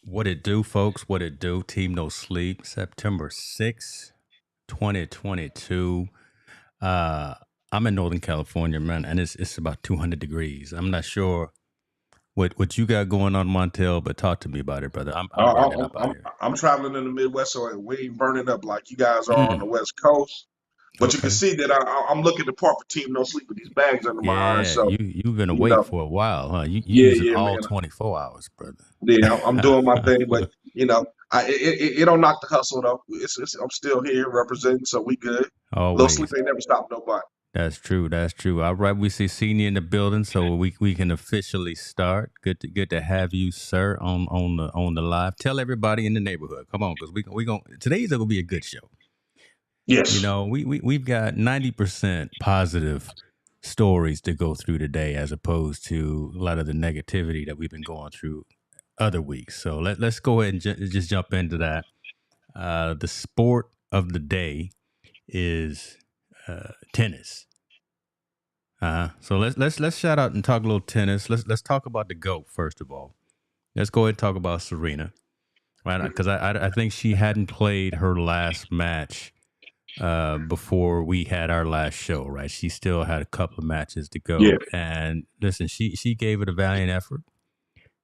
What it do, folks? What it do? Team No Sleep, September 6th, 2022. Uh, I'm in Northern California, man, and it's about 200 degrees. I'm not sure what you got going on, Montel, but talk to me about it, brother. I'm burning up out I'm, here. I'm traveling in the Midwest, so we ain't burning up like you guys are on the Mm, West Coast. But you can okay. see that I'm looking to part for Team No Sleep with these bags under my eyes. Yeah, So, you've been you awake know, for a while, huh? You yeah, using yeah, all man. 24 hours, brother. Yeah, I'm doing my thing, but it don't knock the hustle though. I'm still here representing, so we good. Little sleep Always. ain't never stopped nobody. That's true. That's true. All right, we see Senior in the building, so we can officially start. Good to have you, sir, on the live. Tell everybody in the neighborhood. Come on, because we going today's gonna be a good show. You Yes, know, we've got 90% positive stories to go through today, as opposed to a lot of the negativity that we've been going through other weeks. So let's go ahead and just jump into that. The sport of the day is tennis. So let's shout out and talk a little tennis. Let's talk about the GOAT first of all. Let's go ahead and talk about Serena, right? Because I think she hadn't played her last match before we had our last show, right? She still had a couple of matches to yeah, go, and listen, she gave it a valiant effort.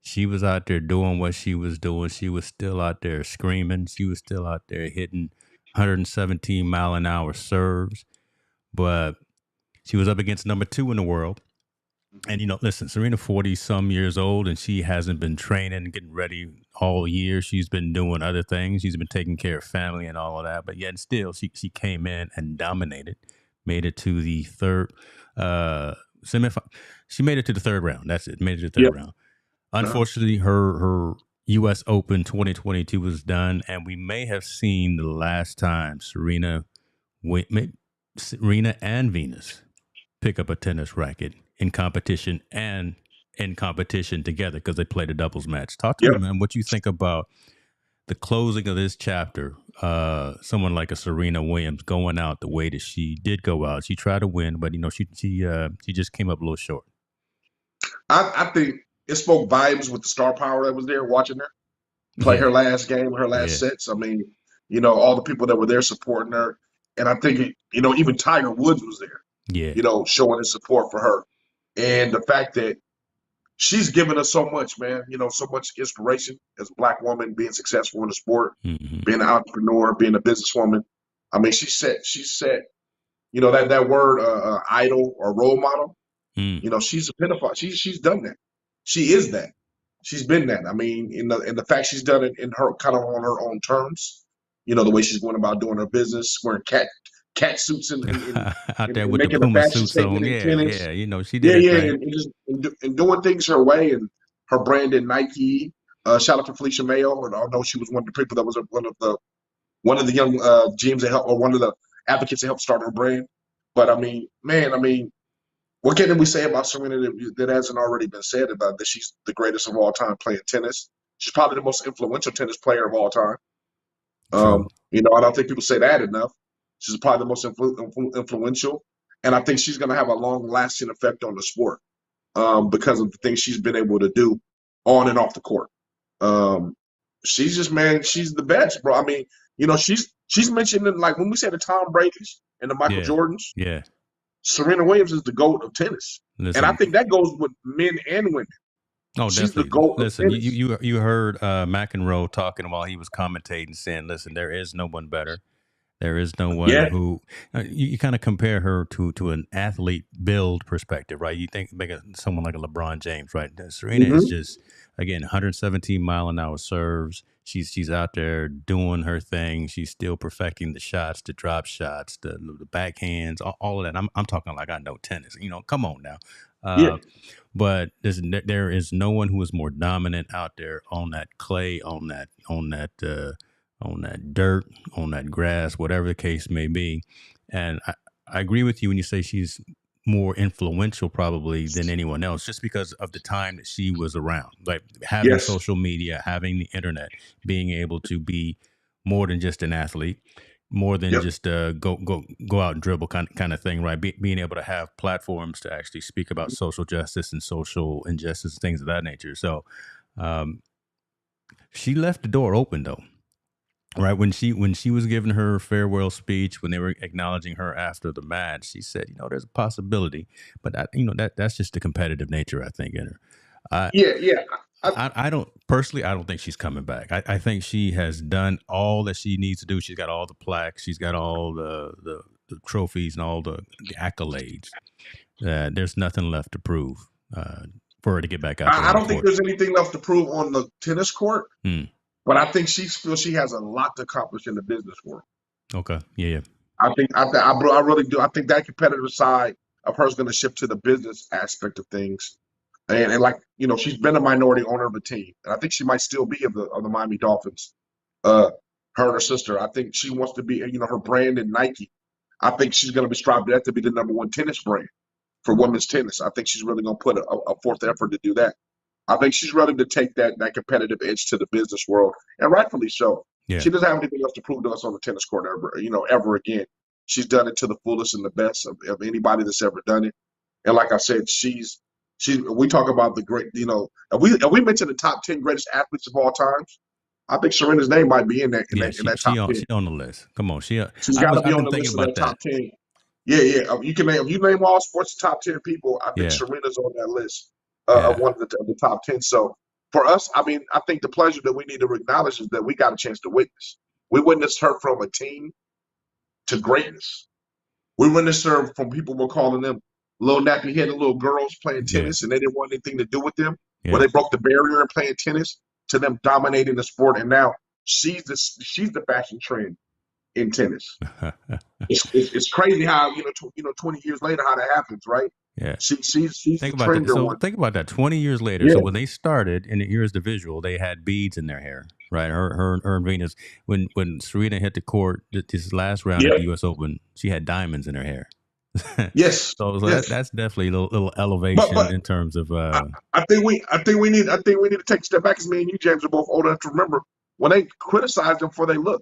She was out there doing what she was doing. She was still out there screaming. She was still out there hitting 117-mile-an-hour serves, but she was up against number two in the world. And listen, Serena 40 some years old, and she hasn't been training and getting ready all year. She's been doing other things. She's been taking care of family and all of that. But yet still she came in and dominated, made it to the third semifinal. She made it to the third round. That's it. Made it to the yeah. third round. Uh-huh. Unfortunately, her US Open 2022 was done, and we may have seen the last time Serena and Venus pick up a tennis racket in competition and in competition together because they played a doubles match. Talk to me, Yeah. man, what you think about the closing of this chapter. Someone like a Serena Williams going out the way that she did go out. She tried to win, but she just came up a little short. I think it spoke volumes with the star power that was there watching her play her Yeah, last game, her last yeah, sets. I mean, all the people that were there supporting her. And I think, even Tiger Woods was there, yeah. showing his support for her. And the fact that she's given us so much, man, so much inspiration as a black woman being successful in the sport, Mm-hmm. being an entrepreneur, being a businesswoman. I mean, she set, that word idol or role model. Mm. She's a pedophile. She's done that. She is that. She's been that. I mean, in the fact she's done it in her kind of on her own terms. The way she's going about doing her business, wearing cat suits and and, and, Out and there and with the making a Puma fashion suits on. statement in Yeah, tennis. yeah. She did Yeah, her yeah, thing. and just and doing things her way and her brand in Nike. Shout out to Felicia Mayo, and I know she was one of the people that was one of the young GMs that helped, or one of the advocates that helped start her brand. But I mean, man, what can we say about Serena that hasn't already been said about that she's the greatest of all time playing tennis? She's probably the most influential tennis player of all time. True. I don't think people say that enough. She's probably the most influential, and I think she's going to have a long-lasting effect on the sport because of the things she's been able to do on and off the court. Um, she's just, man, she's the best, bro. I mean, she's mentioned in, like when we say the Tom Brady's and the Michael Yeah, Jordans. yeah. Serena Williams is the GOAT of tennis. And I Listen. think that goes with men and women. Oh, She's the definitely. GOAT of Listen, you tennis. you you heard McEnroe talking while he was commentating, saying, "Listen, there is no one better. There is no one Yeah. who." You kind of compare her to an athlete build perspective, right? You think someone like a LeBron James, right? Serena is Mm-hmm. just, again, 117-mile-an-hour serves. She's out there doing her thing. She's still perfecting the shots, the drop shots, the backhands, all of that. I'm talking like I know tennis. Come on now. Yeah. But there is no one who is more dominant out there on that clay, on that dirt, on that grass, whatever the case may be. And I agree with you when you say she's more influential probably than anyone else, just because of the time that she was around, like having Yes. social media, having the internet, being able to be more than just an athlete, more than Yep. just go out and dribble kind of thing, right? Being able to have platforms to actually speak about social justice and social injustice, things of that nature. So, um, She left the door open though. Right when she was giving her farewell speech, when they were acknowledging her after the match, she said, "There's a possibility, but that's just the competitive nature I think in her." I Yeah. I don't personally. I don't think she's coming back. I think she has done all that she needs to do. She's got all the plaques. She's got all the trophies and all the accolades. There's nothing left to prove for her to get back out there I on the don't think court. there's anything left to prove on the tennis court, Hmm. but I think she feels she has a lot to accomplish in the business world. Okay. Yeah. I really do. I think that competitive side of her is going to shift to the business aspect of things. And like, she's been a minority owner of a team, and I think she might still be of the Miami Dolphins. Her and her sister. I think she wants to be, her brand in Nike. I think she's going to be striving that to be the number one tennis brand for women's tennis. I think she's really going to put a forth effort to do that. I think she's ready to take that competitive edge to the business world, and rightfully so. Yeah. She doesn't have anything else to prove to us on the tennis court ever again. She's done it to the fullest and the best of anybody that's ever done it. And like I said, we talk about the great, if we mention the top 10 greatest athletes of all times, I think Serena's name might be in that top 10. She on the list. Come on, She's got to be I've on been the thinking list of about that top that. 10. Yeah. If you name all sports top 10 people, I think Yeah. Serena's on that list of one of the top 10. So for us, I think the pleasure that we need to acknowledge is that we got a chance to witness. We witnessed her from a team to greatness. We witnessed her from people were calling them little nappy-headed little girls playing tennis, and they didn't want anything to do with them. Yeah. When they broke the barrier in playing tennis, to them dominating the sport, and now she's the fashion trend in tennis. It's crazy how 20 years later how that happens, right? Yeah. She's think the about that. So one. think about that. 20 years later. Yeah. So when they started, and here's the visual, they had beads in their hair, right? Her and Venus. When Serena hit the court this last round at the U.S. Open, she had diamonds in her hair. Yes. So yes. That's definitely a little elevation but in terms of. I think we need to take a step back, because me and you, James, are both old enough to remember when they criticized them for their look.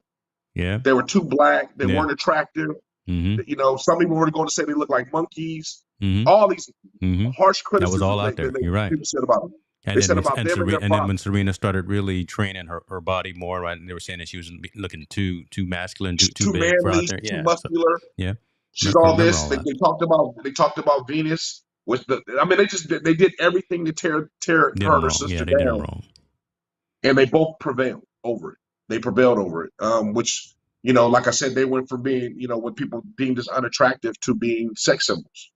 Yeah. They were too black. They weren't attractive. Mm-hmm. Some people were going to say they look like monkeys. Mm-hmm. All these harsh criticisms. That was all out there. You're right. People said about them. And then when Serena started really training her body more, right, and they were saying that she was looking too masculine, too big for out there, too muscular. So, she's all this. They talked about Venus. They did everything to tear her and her sister down. And they both prevailed over it. Which, like I said, they went from being, what people deemed as unattractive to being sex symbols.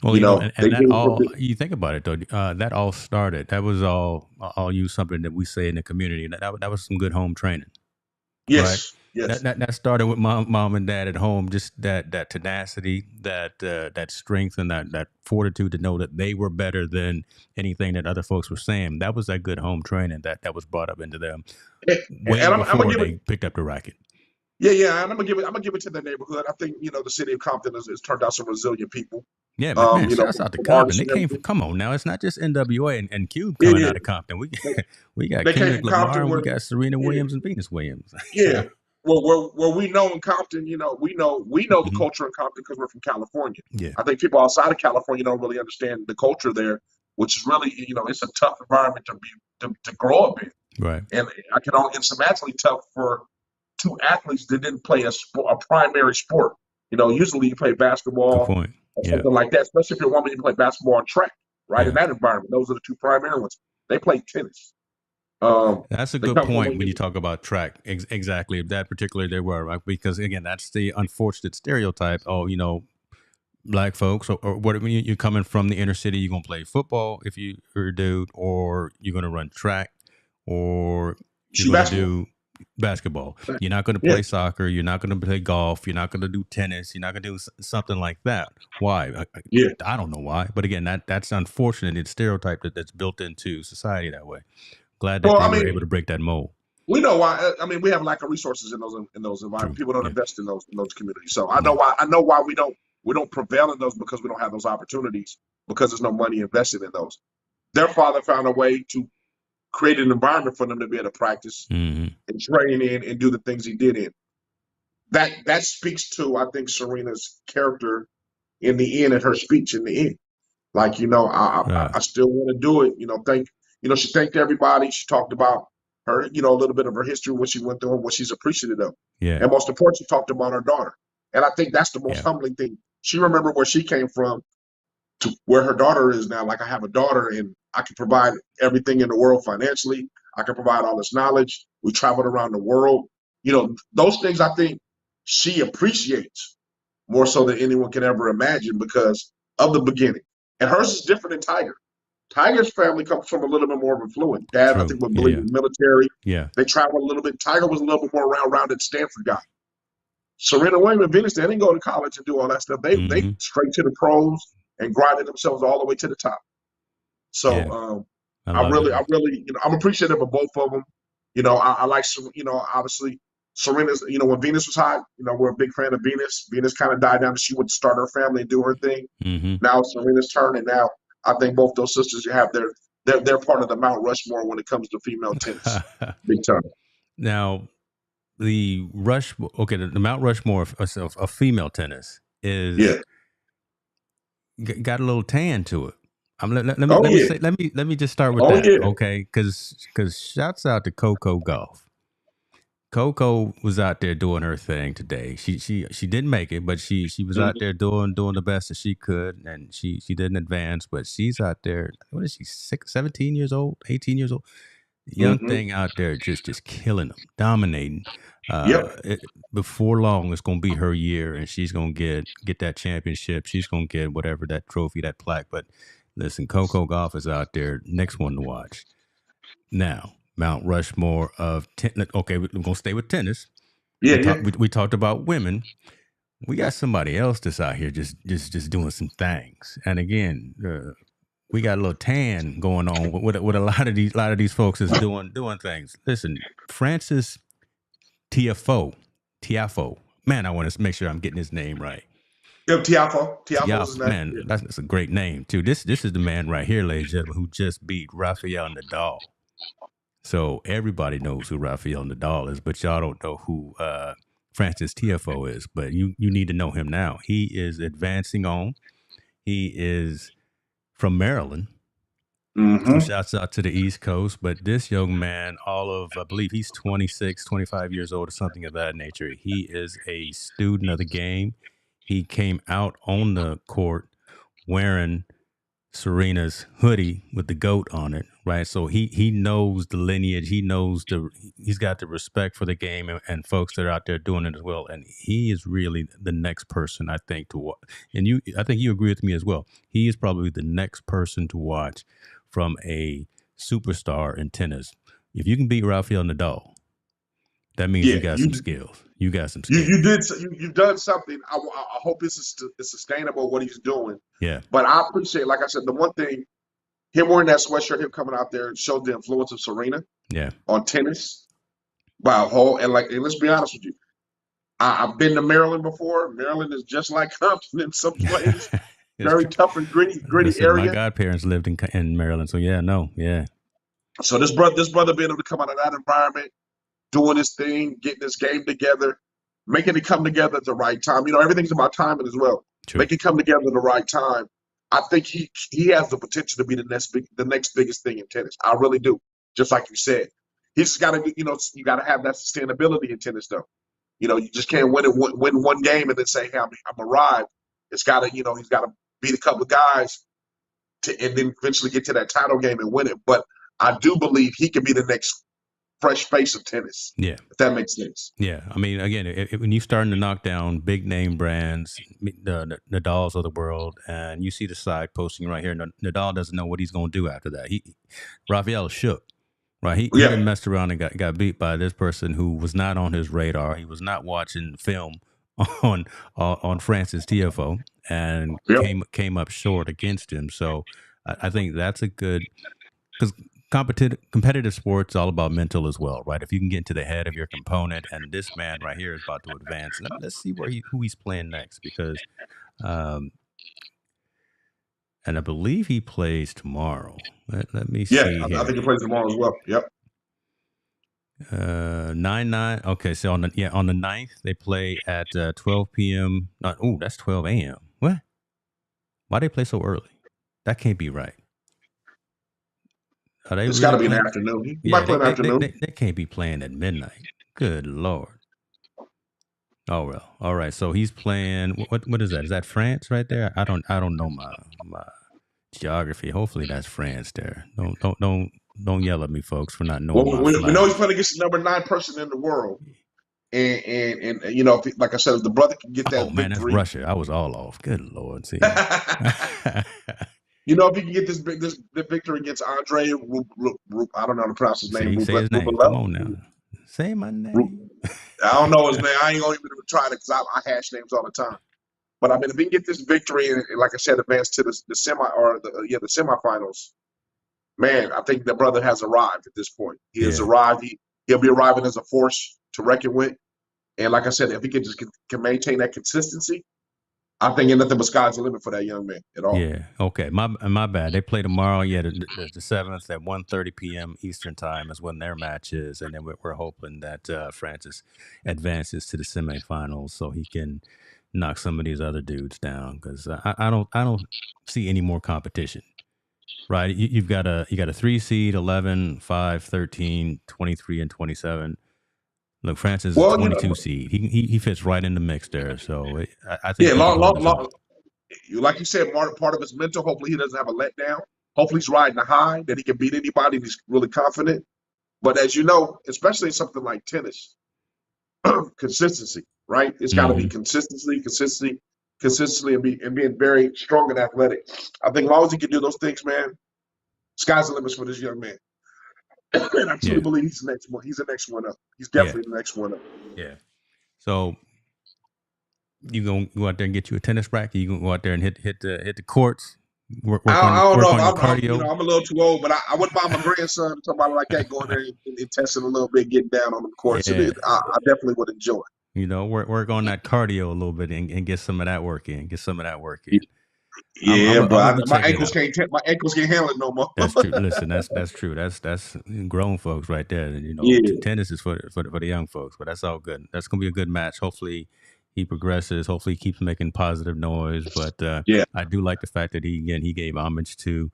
Well, you think about it though, that all started. That was all. I'll use something that we say in the community. That was some good home training. Yes. Right? Yes. That started with mom and dad at home. Just that tenacity, that strength, and that fortitude to know that they were better than anything that other folks were saying. That was that good home training that was brought up into them before they picked up the racket. Yeah, and I'm gonna give it to the neighborhood. I think the city of Compton has turned out some resilient people. Yeah, man, shouts out to Compton. They came from. Come on, now it's not just NWA and Cube coming out of Compton. We got Kendrick Lamar, and we got Serena Williams and Venus Williams. Yeah, well, where we know in Compton, we know the culture in Compton because we're from California. Yeah, I think people outside of California don't really understand the culture there, which is really it's a tough environment to grow up in. Right, and it's immensely tough for two athletes that didn't play a primary sport. Usually you play basketball or something like that, especially if you're a woman, you play basketball and track, right? In that environment, those are the two primary ones. They play tennis. That's a good point when you talk about track. Exactly. That particular they were, right? Because again, that's the unfortunate stereotype. Oh, black folks or what, when you're coming from the inner city, you're going to play football if you're a dude, or you're going to run track, or you're going to do basketball. You're not going to play soccer. You're not going to play golf. You're not going to do tennis. You're not going to do something like that. Why? I don't know why. But again, that's unfortunate. It's stereotype that's built into society that way. Glad that they were able to break that mold. We know why. We have lack of resources in those environments. People don't invest in those communities. So I know why we don't prevail in those, because we don't have those opportunities, because there's no money invested in those. Their father found a way to create an environment for them to be able to practice and train in and do the things he did in. That speaks to, I think, Serena's character in the end, and her speech in the end. Like, I still want to do it. She thanked everybody. She talked about her, a little bit of her history, what she went through, and what she's appreciative of. Yeah. And most important, she talked about her daughter. And I think that's the most Yeah. humbling thing. She remembered where she came from to where her daughter is now. Like, I have a daughter, and I can provide everything in the world financially. I can provide all this knowledge. We traveled around the world. Those things I think she appreciates more so than anyone can ever imagine because of the beginning. And hers is different than Tiger. Tiger's family comes from a little bit more of affluent. Dad, I True. think, would Yeah. believe Yeah. in military. Yeah. They traveled a little bit. Tiger was a little bit more rounded Stanford guy. Serena Williams and Venus, they didn't go to college and do all that stuff. They straight to the pros and grinded themselves all the way to the top. Yeah. So I I love really, it. I'm appreciative of both of them. I like, obviously Serena's, when Venus was hot, we're a big fan of Venus. Venus kind of died down. She would start her family and do her thing. Mm-hmm. Now it's Serena's turn, and now I think both those sisters have they're part of the Mount Rushmore when it comes to female tennis. Big time. Now, the Mount Rushmore of female tennis is got a little tan to it. Let me just start with that, okay? Because shouts out to Coco Golf. Coco was out there doing her thing today. She didn't make it, but she was out there doing the best that she could, and she didn't advance, but she's out there. What is she? 17 years old, 18 years old, young thing out there, just killing them, dominating. Before long, it's gonna be her year, and she's gonna get that championship. She's gonna get whatever, that trophy, that plaque. But listen, Coco Golf is out there, next one to watch. Now, Mount Rushmore of tennis. Okay, we're gonna stay with tennis. We talked about women. We got somebody else that's out here just doing some things. And again, we got a little tan going on with a lot of these folks is doing things. Listen, Francis Tiafoe. Man, I want to make sure I'm getting his name right. Tiafoe. Tiafoe is his name. Man, that's a great name too. This is the man right here, ladies and gentlemen, who just beat Rafael Nadal. So everybody knows who Rafael Nadal is, but y'all don't know who Francis Tiafoe is. But you need to know him now. He is advancing on. He is from Maryland. So shouts out to the East Coast. But this young man, I believe he's 26, 25 years old or something of that nature. He is a student of the game. He came out on the court wearing Serena's hoodie with the goat on it, right? So he knows the lineage. He's got the respect for the game and folks that are out there doing it as well. And he is really the next person, I think, to watch. And I think you agree with me as well. He is probably the next person to watch from a superstar in tennis. If you can beat Rafael Nadal, that means you got some skills. You got some skills. You've done something. I hope it's sustainable what he's doing. Yeah. But I appreciate, like I said, the one thing, him wearing that sweatshirt, him coming out there showed the influence of Serena. Yeah. On tennis. And let's be honest with you. I've been to Maryland before. Maryland is just like Compton in some ways. Very tough and gritty area. My godparents lived in Maryland, so yeah. So this brother being able to come out of that environment, doing his thing, getting his game together, making it come together at the right time. Everything's about timing as well. True. Make it come together at the right time. I think he has the potential to be the next biggest thing in tennis. I really do. Just like you said, he's got to, you got to have that sustainability in tennis, though. You just can't win one game and then say, "Hey, I'm arrived." It's got to, he's got to beat a couple of guys and then eventually get to that title game and win it. But I do believe he can be the next fresh face of tennis. Yeah. If that makes sense. Yeah. I mean, again, when you're starting to knock down big name brands, the Nadals of the world, and you see the side posting right here, Nadal doesn't know what he's going to do after that. Rafael shook, right? He didn't mess around and got beat by this person who was not on his radar. He was not watching film on Francis Tiafoe and came up short against him. So I think that's a good, because competitive sports all about mental as well, right? If you can get into the head of your component, and this man right here is about to advance. Let's see who he's playing next, because and I believe he plays tomorrow. Let me see. Yeah, I think he plays tomorrow as well. Yep. 9/9. Okay, so on the 9th they play at 12 p.m. That's 12 a.m. What? Why they play so early? That can't be right. Are they It's got really to be in the playing? afternoon. He Yeah, might play in the afternoon. they can't be playing at midnight. Good Lord. Oh well. All right. So he's playing. What is that? Is that France right there? I don't know my geography. Hopefully that's France there. Don't yell at me, folks, for not Well, knowing my we know he's flags. playing against the number 9 person in the world, and you know, like I said, if the brother can get Oh that man, that's victory, Russia. I was all off. Good Lord. See. you know, if he can get the victory against Andre, I don't know how to pronounce his name, Say his name. Come on now. Say my name. I don't know his name. I ain't gonna even try it because I hash names all the time. But I mean, if he can get this victory and like I said, advance to the semi or the semifinals, man, I think the brother has arrived at this point. He has Yeah. arrived. He'll be arriving as a force to reckon with. And like I said, if he can maintain that consistency, I think nothing but sky's the limit for that young man at all. Yeah. Okay. My bad. They play tomorrow. Yeah, the 7th at 1:30 p.m. Eastern time is when their match is, and then we're hoping that Francis advances to the semifinals so he can knock some of these other dudes down because I don't see any more competition. Right? You got a 3 seed, 11, 5, 13, 23, and 27. Look, Francis is a Well, 22 seed. He fits right in the mix there. So I think yeah, he can hold his own. like you said, part of his mental. Hopefully, he doesn't have a letdown. Hopefully, he's riding a high that he can beat anybody. And he's really confident. But as you know, especially in something like tennis, consistency, right? It's got to be consistently, and being very strong and athletic. I think as long as he can do those things, man, sky's the limit for this young man. And I truly believe he's the next one. He's the next one up. He's definitely the next one up. Yeah. So you gonna go out there and get you a tennis racket? You gonna go out there and hit the courts? Work I on don't your know. cardio. I'm a little too old, but I wouldn't buy my grandson somebody like that going there and testing a little bit, getting down on the course. Yeah. I definitely would enjoy it. You know, work on that cardio a little bit and get some of that work in. Yeah, I'm gonna be my checking ankles it out. can't handle it no more. That's true. Listen, that's true. That's grown folks right there. You know, Yeah. tennis is for the young folks, but that's all good. That's gonna be a good match. Hopefully, he progresses. Hopefully, he keeps making positive noise. But Yeah. I do like the fact that he gave homage to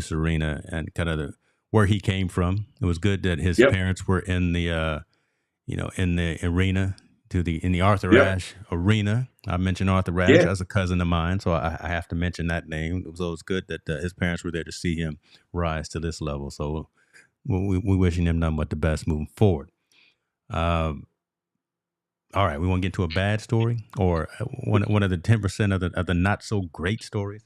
Serena and kind of where he came from. It was good that his parents were in the in the arena in the Arthur Ashe arena. I mentioned Arthur Ashe as a cousin of mine, so I have to mention that name. It was good that his parents were there to see him rise to this level. So we wishing him nothing but the best moving forward. All right, we want to get to a bad story or one of the 10% of the not so great stories.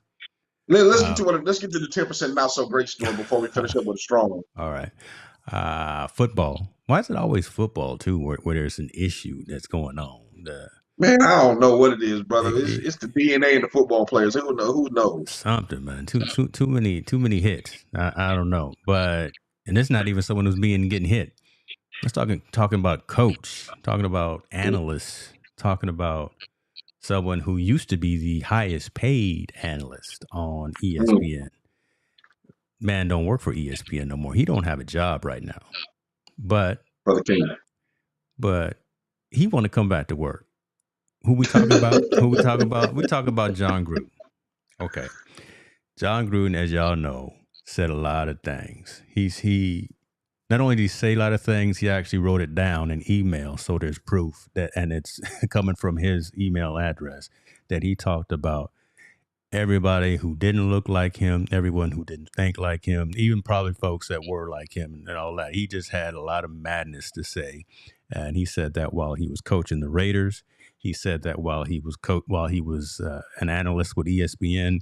Let's get to the 10% not so great story before we finish up with a strong one. All right, football. Why is it always football too, where there's an issue that's going on? Man, I don't know what it is, brother. It's the DNA of the football players. Who knows? Something, man. Too many hits. I don't know, and it's not even someone who's getting hit. Let's talking about coach, talking about analysts, talking about someone who used to be the highest paid analyst on ESPN. Man, don't work for ESPN no more. He don't have a job right now, but Brother King. But he want to come back to work. Who we talking about? We talk about Jon Gruden. Okay, Jon Gruden, as y'all know, said a lot of things. He not only did he say a lot of things, he actually wrote it down in email, so there's proof that, and it's coming from his email address, that he talked about everybody who didn't look like him, everyone who didn't think like him, even probably folks that were like him and all that. He just had a lot of madness to say. And he said that while he was coaching the Raiders. He said that while he was an analyst with ESPN.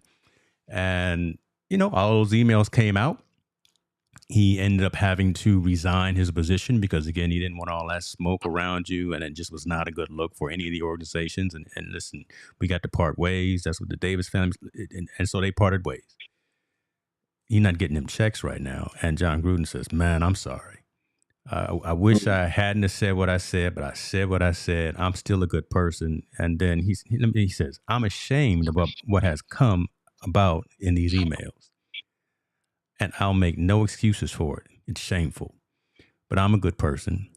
And, all those emails came out. He ended up having to resign his position because, again, he didn't want all that smoke around you, and it just was not a good look for any of the organizations. And listen, we got to part ways. That's what the Davis family, and so they parted ways. He's not getting them checks right now. And Jon Gruden says, man, I'm sorry. I wish I hadn't have said what I said, but I said what I said. I'm still a good person. And then he says, I'm ashamed about what has come about in these emails. And I'll make no excuses for it. It's shameful. But I'm a good person.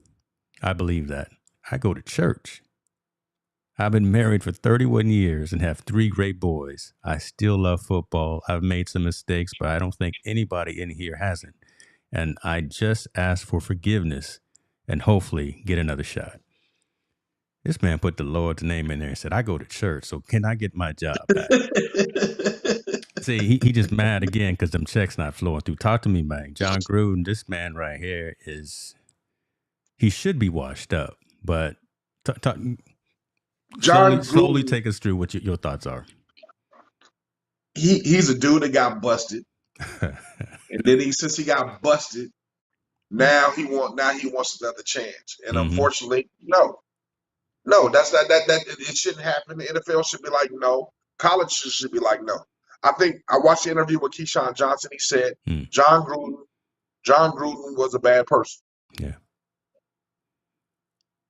I believe that. I go to church. I've been married for 31 years and have 3 great boys. I still love football. I've made some mistakes, but I don't think anybody in here hasn't. and I just ask for forgiveness and hopefully get another shot. This man put the Lord's name in there and said, I go to church, so can I get my job back? See, he just mad again because them checks not flowing through. Talk to me, man. Jon Gruden, this man right here he should be washed up, but slowly take us through what your thoughts are. He's a dude that got busted. And then since he got busted, now he wants another chance. And unfortunately, no, that's not that it shouldn't happen. The NFL should be like no. College should be like no. I think I watched the interview with Keyshawn Johnson. He said Jon Gruden was a bad person. Yeah.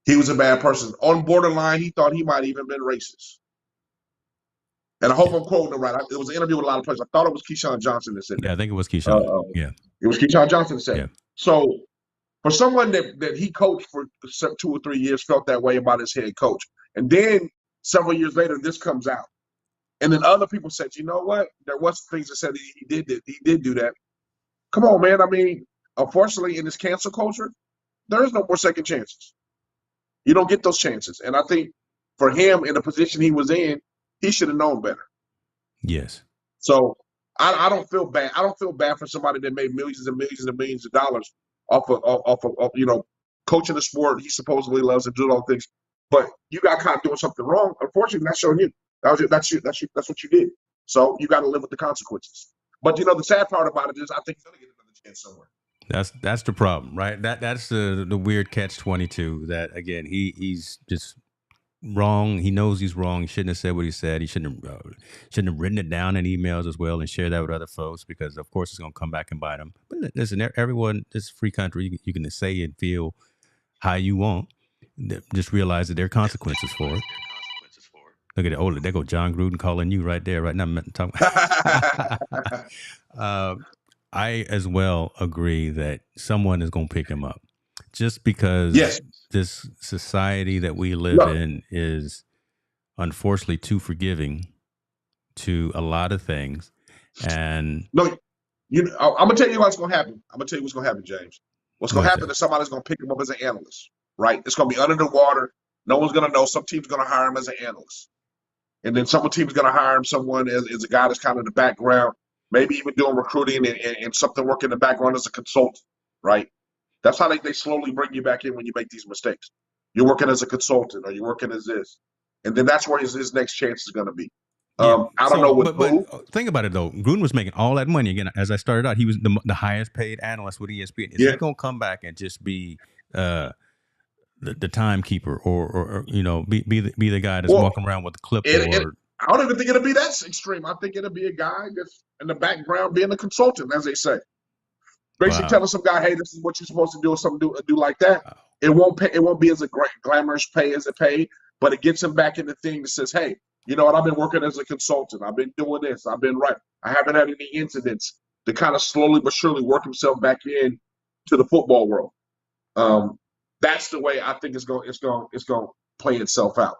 He was a bad person. On borderline, he thought he might even been racist. And I hope I'm quoting it right. It was an interview with a lot of players. I thought it was Keyshawn Johnson that said that. Yeah, I think it was Keyshawn. Yeah. It was Keyshawn Johnson that said yeah. So for someone that he coached for 2 or 3 years felt that way about his head coach. And then several years later, this comes out. And then other people said, you know what? There was things that said he did do that. Come on, man. I mean, unfortunately, in this cancel culture, there is no more second chances. You don't get those chances. And I think for him in the position he was in, he should have known better. Yes. So I don't feel bad. I don't feel bad for somebody that made millions and millions and millions of dollars off of coaching the sport he supposedly loves and doing all things. But you got caught doing something wrong. Unfortunately, that's on you. That's what you did. So you got to live with the consequences. But the sad part about it is I think he's gonna get another chance somewhere. That's the problem, right? That's the weird catch-22 that again he's just wrong. He knows he's wrong. He shouldn't have said what he said. He shouldn't have written it down in emails as well and share that with other folks because of course it's going to come back and bite him. But listen, everyone, this is a free country. You can say and feel how you want. Just realize that there are consequences for it. Look at it. Oh, there go Jon Gruden calling you right there, right now. I as well agree that someone is going to pick him up. Just because this society that we live in is unfortunately too forgiving to a lot of things. And I'm gonna tell you what's gonna happen. I'm gonna tell you what's gonna happen, James. What's gonna happen is somebody's gonna pick him up as an analyst, right? It's gonna be under the water. No one's gonna know. Some team's gonna hire him as an analyst. And then some team's gonna hire him someone as a guy that's kind of in the background, maybe even doing recruiting and something working in the background as a consultant, right? That's how they slowly bring you back in when you make these mistakes. You're working as a consultant or you're working as this. And then that's where his next chance is going to be. I don't know what. But think about it, though. Gruden was making all that money. Again, as I started out, he was the highest paid analyst with ESPN. Is he going to come back and just be the timekeeper or be the guy that's walking around with the clipboard? I don't even think it'll be that extreme. I think it'll be a guy that's in the background being a consultant, as they say. Basically telling some guy, hey, this is what you're supposed to do or something do like that. Wow. It won't be as a great glamorous pay as it paid, but it gets him back in the thing that says, hey, you know what, I've been working as a consultant. I've been doing this. I've been right. I haven't had any incidents to kind of slowly but surely work himself back in to the football world. That's the way I think it's going to play itself out.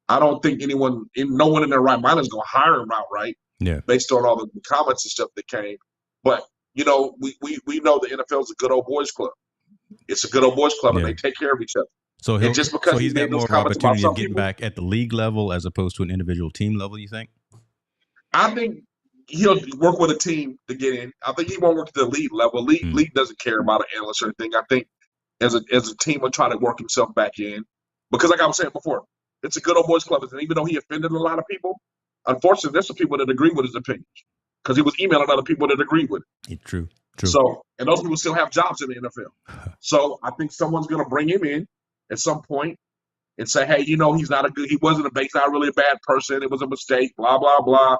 I don't think no one in their right mind is going to hire him outright based on all the comments and stuff that came. But we know the NFL is a good old boys club. It's a good old boys club, and they take care of each other. So he's got more of an opportunity of getting back at the league level as opposed to an individual team level, you think? I think he'll work with a team to get in. I think he won't work at the league level. League doesn't care about an analyst or anything. I think as a team will try to work himself back in. Because like I was saying before, it's a good old boys club. And even though he offended a lot of people, unfortunately, there's some people that agree with his opinions. Because he was emailing other people that agreed with it. True. So, and those people still have jobs in the NFL. So I think someone's going to bring him in at some point and say, hey, he wasn't he's not really a bad person. It was a mistake, blah, blah, blah.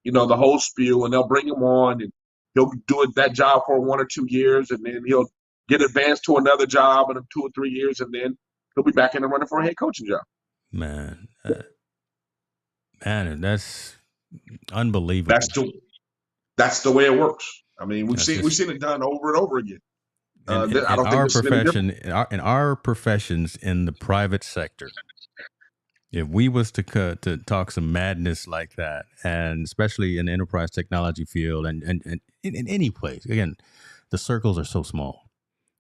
The whole spiel, and they'll bring him on and he'll do that job for 1 or 2 years. And then he'll get advanced to another job in 2 or 3 years. And then he'll be back in the running for a head coaching job. Man, that's unbelievable. That's the way it works. I mean, we've seen it done over and over again. In our professions in the private sector, if we was to talk some madness like that, and especially in the enterprise technology field and in any place, again, the circles are so small,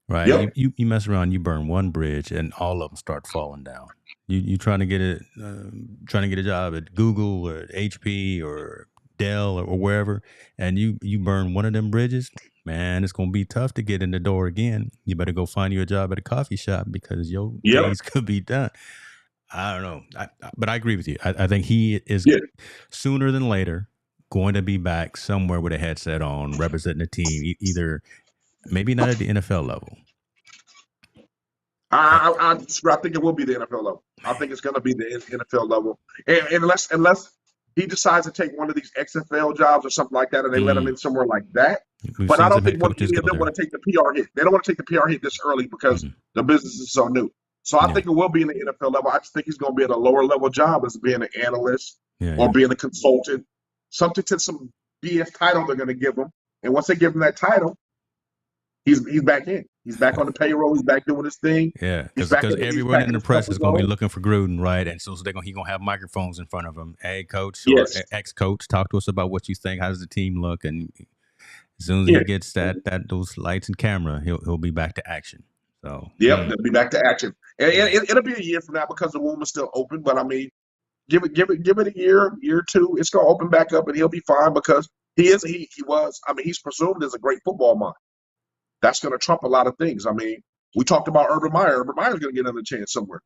right? Yep. You mess around, you burn one bridge, and all of them start falling down. You trying to get a job at Google or HP or Dell or wherever, and you burn one of them bridges, man, it's gonna be tough to get in the door again. You better go find you a job at a coffee shop because your Yep. days could be done. I don't know, but I agree with you. I think he is Yeah. sooner than later going to be back somewhere with a headset on, representing the team, either maybe not at the NFL level. I think it will be the NFL level. I think it's going to be the NFL level, and unless he decides to take one of these XFL jobs or something like that, and they let him in somewhere like that. We've But I seen don't some head think coaches any of go them there. want to take the PR hit. They don't want to take the PR hit this early because the business is so new. So I think it will be in the NFL level. I just think he's going to be at a lower level job as being an analyst or being a consultant, something to some BS title they're going to give him. And once they give him that title, he's back in. He's back on the payroll. He's back doing his thing. Yeah, because everyone in the press is going to be looking for Gruden, right? And so he's going to have microphones in front of him. Hey, coach or ex-coach, talk to us about what you think. How does the team look? And as soon as he gets those lights and camera, he'll be back to action. So they'll be back to action. And it'll be a year from now because the womb is still open. But I mean, give it a year or two. It's going to open back up, and he'll be fine because he was. I mean, he's presumed as a great football mind. That's going to trump a lot of things. I mean, we talked about Urban Meyer. Urban Meyer's going to get another chance somewhere.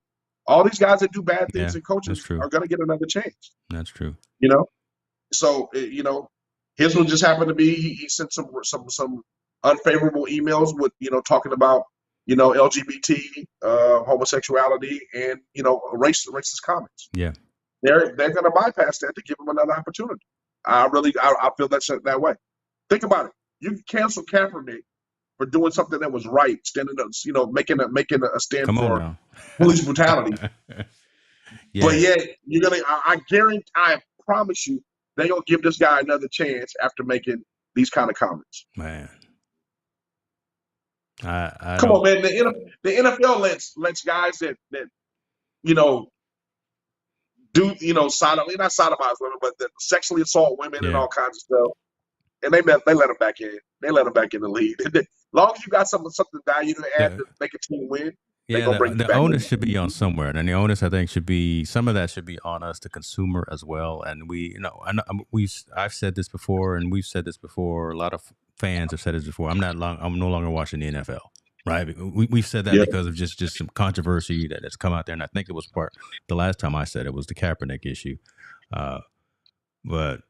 All these guys that do bad things and coaches are going to get another chance. That's true. So his will just happen to be he sent some unfavorable emails with talking about LGBT, homosexuality, and racist comments. Yeah, they're going to bypass that to give him another opportunity. I feel that way. Think about it. You can cancel Kaepernick for doing something that was right, standing up, making a stand for police brutality. But you're gonna. I guarantee. I promise you, they gonna give this guy another chance after making these kind of comments. Man, come on, man. The NFL lets guys that do not sodomize women, but that sexually assault women and all kinds of stuff. And they let them back in. They let them back in the league. As long as you got something value to add to make a team win, the onus should be on somewhere, and the onus I think should be some of that should be on us, the consumer, as well. And I've said this before, and we've said this before. A lot of fans have said this before. I'm no longer watching the NFL. Right, we've said that because of just some controversy that has come out there, and I think it was the last time I said it was the Kaepernick issue, but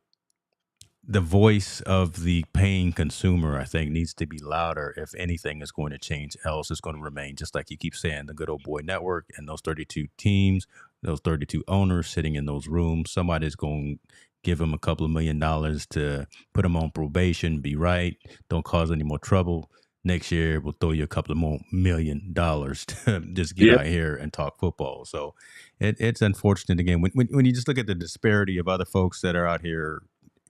the voice of the paying consumer, I think, needs to be louder if anything is going to change. Else it's going to remain just like you keep saying, the good old boy network and those 32 teams, those 32 owners sitting in those rooms. Somebody's going to give them a couple of $1 million to put them on probation, be right, don't cause any more trouble. Next year, we'll throw you a couple of more $1 million to just get out here and talk football. So it's unfortunate, again, when you just look at the disparity of other folks that are out here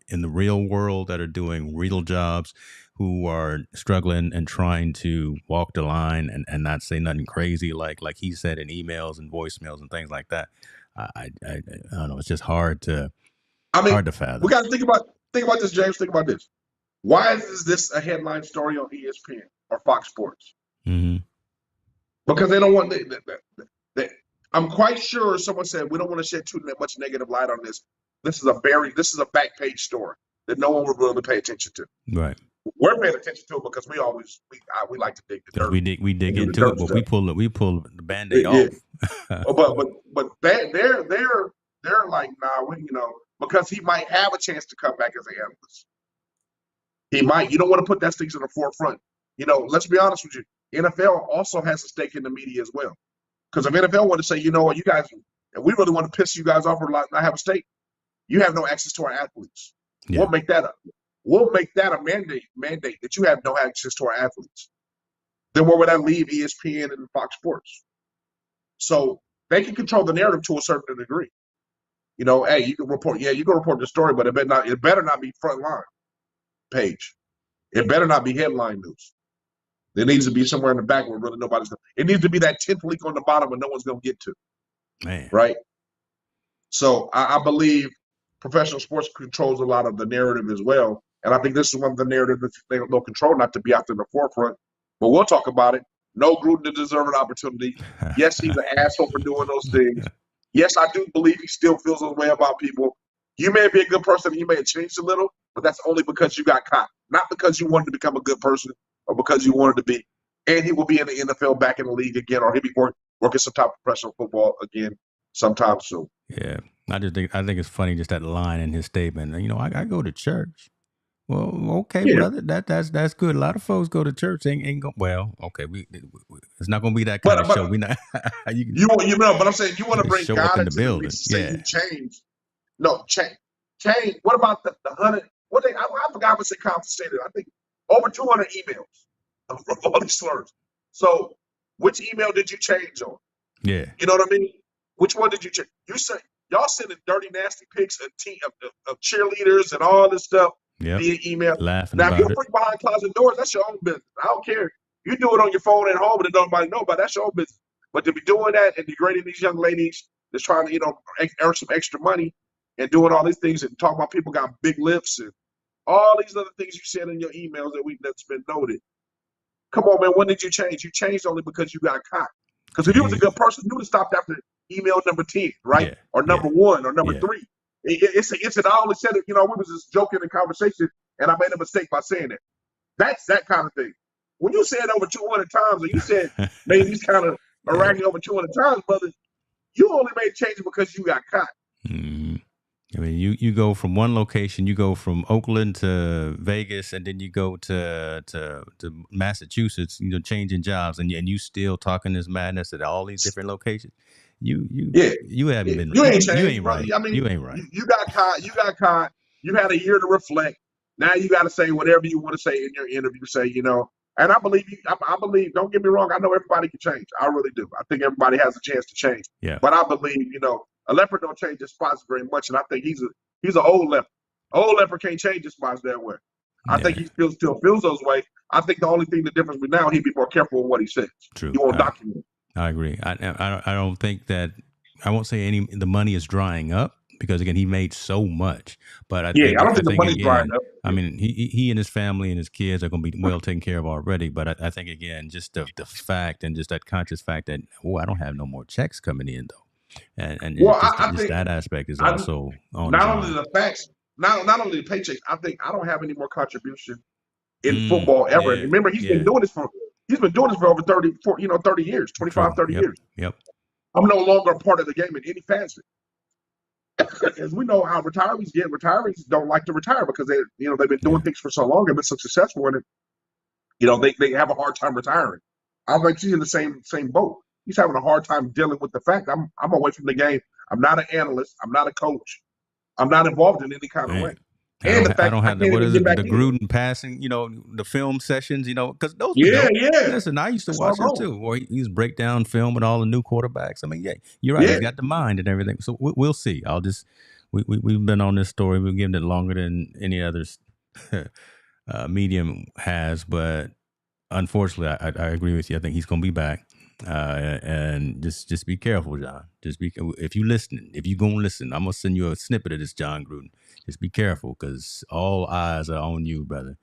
in the real world that are doing real jobs, who are struggling and trying to walk the line and not say nothing crazy like he said in emails and voicemails and things like that. I don't know. It's just hard to fathom. We got to think about this, James. Think about this. Why is this a headline story on ESPN or Fox Sports? Mm-hmm. Because they don't want I'm quite sure someone said we don't want to shed too much negative light on this. This is a back page story that no one would really pay attention to. Right. We're paying attention to it because we like to dig the dirt. We dig into it, but we pull the Band-Aid off. but they're like, nah, because he might have a chance to come back as an analyst. He might. You don't want to put that things in the forefront. Let's be honest with you. NFL also has a stake in the media as well. Because if NFL want to say, you guys, and we really want to piss you guys off or not have a stake, you have no access to our athletes. Yeah. We'll make that up. We'll make that a mandate that you have no access to our athletes. Then where would that leave ESPN and Fox Sports? So they can control the narrative to a certain degree. Hey, you can report the story, but it better not be front line page. It better not be headline news. There needs to be somewhere in the back where really nobody's going to. It needs to be that 10th leak on the bottom where no one's going to get to. Man. Right? So I believe professional sports controls a lot of the narrative as well. And I think this is one of the narratives that they'll control, not to be out there in the forefront. But we'll talk about it. No, Gruden didn't deserve an opportunity. Yes, he's an asshole for doing those things. Yes, I do believe he still feels those way about people. You may be a good person. You may have changed a little, but that's only because you got caught, not because you wanted to become a good person or because you wanted to be. And he will be in the NFL, back in the league again, or he'll be working some type of professional football again sometime soon. Yeah, I think it's funny, just that line in his statement. I go to church. Well, okay, Yeah. brother, that's good. A lot of folks go to church. Ain't go well. Okay, it's not gonna be that kind But of show. We not but I'm saying you want to bring show God up in the into the building. mix and say Yeah, you changed. No, change. What about the 100? I forgot what they confiscated. I think over 200 emails of all these slurs. So, which email did you change on? yeah. You know what I mean? Which one did you change? You say y'all sending dirty, nasty pics of cheerleaders and all this stuff via email. Laughing Now, if about you're it. freak behind closet doors, that's your own business. I don't care. You do it on your phone at home and nobody know about it. That's your own business. But to be doing that and degrading these young ladies that's trying to, earn some extra money and doing all these things and talking about people got big lips and all these other things you said in your emails that's been noted. Come on, man. When did you change? You changed only because you got caught. Because if you was a good person, you would have stopped after email number 10, right? Yeah, or number 1 or number yeah. 3. It's I only said it, we was just joking in conversation and I made a mistake by saying it. That's that kind of thing. When you said over 200 times, or you said maybe these kind of ragging over 200 times, brother, you only made changes because you got caught. Mm-hmm. I mean, you go from one location, you go from Oakland to Vegas, and then you go to Massachusetts, changing jobs, and you still talking this madness at all these different locations. You haven't been. You ain't changed, you ain't brother. right. I mean, you ain't right. You got caught. You got caught. You had a year to reflect. Now you got to say whatever you want to say in your interview. Say, and I believe you. I believe. Don't get me wrong. I know everybody can change. I really do. I think everybody has a chance to change. Yeah. But I believe, a leopard don't change his spots very much, and I think he's an old leopard. Old leopard can't change his spots that way. I think he still feels those way. I think the only thing the difference is now he'd be more careful with what he says. True. He won't document. I agree. I don't think that. I won't say the money is drying up, because again, he made so much. But I think the money's drying up. I mean, he and his family and his kids are going to be well taken care of already. But I think, again, just the fact, and just that conscious fact that, I don't have no more checks coming in though, and I think that aspect is also on not only the facts, not only the paychecks. I think I don't have any more contribution in football ever. Yeah, Remember, he's been doing this for over 30 years, 25, 30 years. Yep. I'm no longer a part of the game in any facet. As we know how retirees get, retirees don't like to retire because they've been doing things for so long and been so successful in it. They have a hard time retiring. I think he's in the same boat. He's having a hard time dealing with the fact I'm away from the game. I'm not an analyst. I'm not a coach. I'm not involved in any kind of way. And I don't have the Gruden passing, the film sessions, because those. Yeah. Listen, I used to watch it too, where he's breakdown film with all the new quarterbacks. I mean, you're right. He's got the mind and everything. So we'll see. We've been on this story. We've given it longer than any other medium has, but unfortunately, I agree with you. I think he's going to be back. And just be careful, John. If you're going to listen, I'm going to send you a snippet of this, Jon Gruden. Just be careful, because all eyes are on you, brother.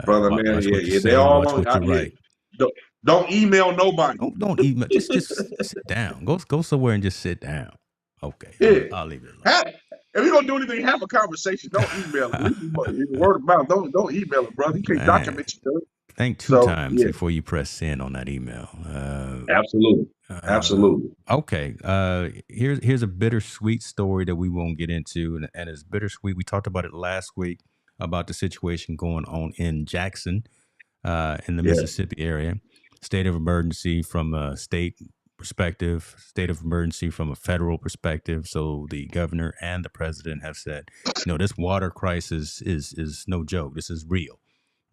Brother, man, they all watch what you write. Don't email nobody. Don't email. Just sit down. Go somewhere and just sit down. Okay. Yeah. I'll leave it alone. If you're gonna do anything, have a conversation. Don't email it. Word of mouth. Don't email it, brother. You can't document your stuff. Think two times before you press send on that email. Absolutely. Okay. Here's a bittersweet story that we won't get into, and it's bittersweet. We talked about it last week about the situation going on in Jackson, in the Mississippi area. State of emergency from a state perspective, state of emergency from a federal perspective. So the governor and the president have said, this water crisis is no joke. This is real.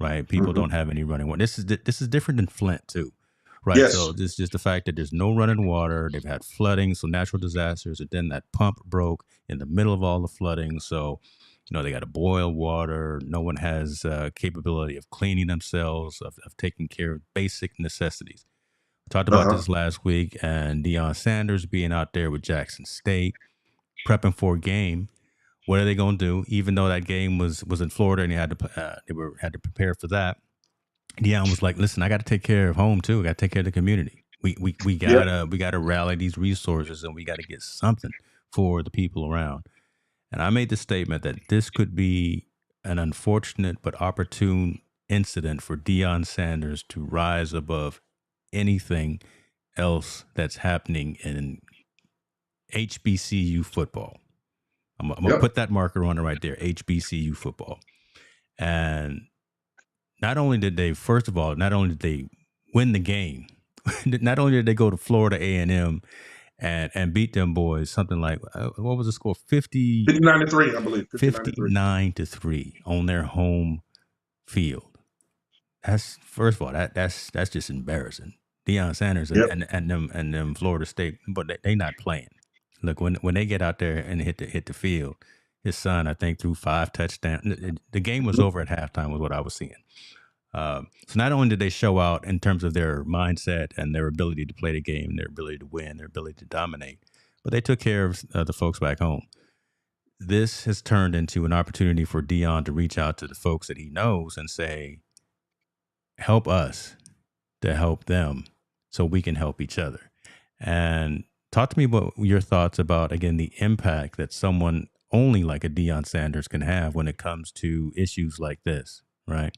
Right, people don't have any running water. This is different than Flint too, right? Yes. So this is just the fact that there's no running water. They've had flooding, so natural disasters, and then that pump broke in the middle of all the flooding. So, they got to boil water. No one has capability of cleaning themselves, of taking care of basic necessities. We talked about this last week, and Deion Sanders being out there with Jackson State, prepping for a game. What are they going to do? Even though that game was in Florida and had to prepare for that. Deion was like, "Listen, I got to take care of home too. I got to take care of the community. We Yep. gotta rally these resources and we got to get something for the people around." And I made the statement that this could be an unfortunate but opportune incident for Deion Sanders to rise above anything else that's happening in HBCU football. I'm gonna Yep. put that marker on it right there, HBCU football. And not only did they, first of all, not only did they win the game, not only did they go to Florida A&M and beat them boys, something like, what was the score? 59-3, I believe. 59 to 3 on their home field. That's, first of all, that's just embarrassing. Deion Sanders Yep. and them Florida State, but they not playing. Look, when they get out there and hit the field, his son, I think, threw 5 touchdowns. The game was over at halftime, was what I was seeing. So not only did they show out in terms of their mindset and their ability to play the game, their ability to win, their ability to dominate, but they took care of the folks back home. This has turned into an opportunity for Deion to reach out to the folks that he knows and say, help us to help them so we can help each other. And talk to me about your thoughts about, again, the impact that someone only like a Deion Sanders can have when it comes to issues like this, right?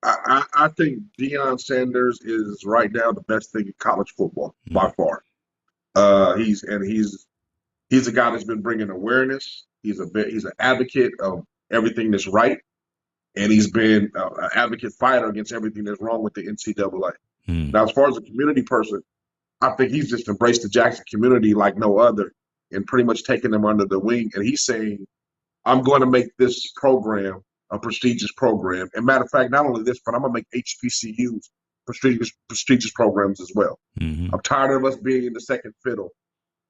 I think Deion Sanders is right now the best thing in college football by far. He's a guy that's been bringing awareness. He's an advocate of everything that's right, and he's been an advocate fighter against everything that's wrong with the NCAA. Now, as far as a community person, I think he's just embraced the Jackson community like no other, and pretty much taken them under the wing. And he's saying, "I'm going to make this program a prestigious program. And matter of fact, not only this, but I'm going to make HBCUs prestigious programs as well. I'm tired of us being in the second fiddle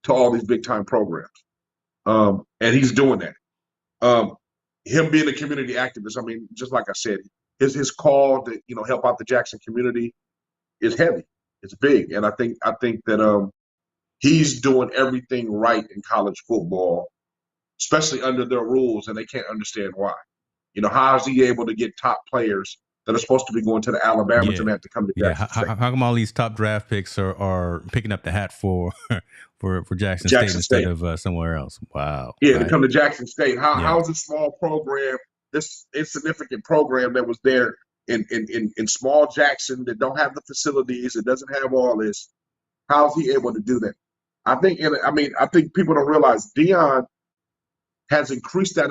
to all these big time programs." And he's doing that. Him being a community activist, I mean, just like I said, his call to help out the Jackson community is heavy. It's big, and I think that he's doing everything right in college football, especially under their rules, and they can't understand why. How is he able to get top players that are supposed to be going to the Alabamas and have to come to Jackson State? How come all these top draft picks are picking up the hat for Jackson State instead of somewhere else? Wow. Yeah, right? To come to Jackson State. How is a small program, this insignificant program that was there in small Jackson that don't have the facilities, it doesn't have all this, how is he able to do that? I think people don't realize Deion has increased that.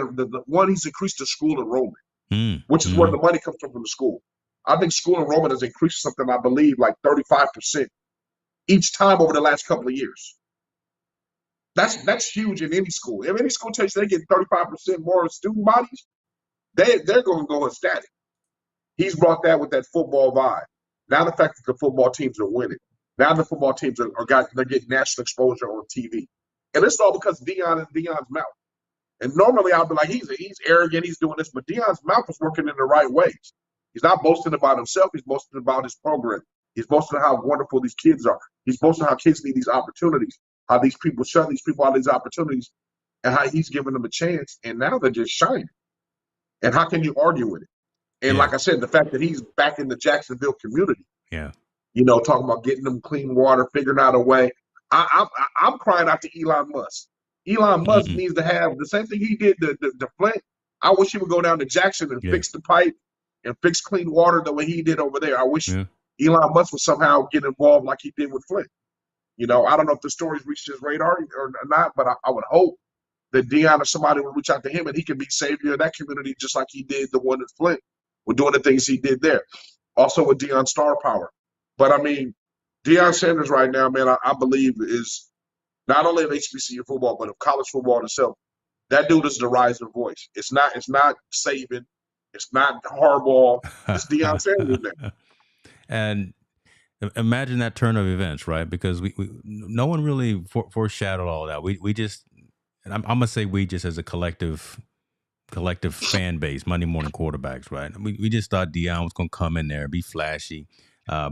He's increased the school enrollment, which is where the money comes from the school. I think school enrollment has increased something, I believe, like 35% each time over the last couple of years. That's huge in any school. If any school tells you they get 35% more student bodies, they're going to go ecstatic. He's brought that with that football vibe. Now the fact that the football teams are winning. Now the football teams they're getting national exposure on TV. And it's all because Deion and Deion's mouth. And normally I'd be like, he's arrogant, he's doing this, but Deion's mouth is working in the right ways. He's not boasting about himself, he's boasting about his program. He's boasting how wonderful these kids are. He's boasting how kids need these opportunities, how these people shut these people out of these opportunities, and how he's giving them a chance, and now they're just shining. And how can you argue with it? And like I said, the fact that he's back in the Jacksonville community, talking about getting them clean water, figuring out a way. I'm crying out to Elon Musk. Elon Musk needs to have the same thing he did to Flint. I wish he would go down to Jackson and fix the pipe and fix clean water the way he did over there. I wish Elon Musk would somehow get involved like he did with Flint. I don't know if the stories reached his radar or not, but I would hope that Deion or somebody would reach out to him and he can be savior of that community just like he did the one in Flint with doing the things he did there. Also with Deion star power. But I mean, Deion Sanders right now, man, I believe is not only of HBCU football, but of college football itself. That dude is the rising voice. It's not Saban. It's not Harbaugh. It's Deion Sanders now. And imagine that turn of events, right? Because we no one really foreshadowed all that. We just, and I'm gonna say we just as a collective fan base, Monday morning quarterbacks, right? We just thought Deion was gonna come in there, be flashy,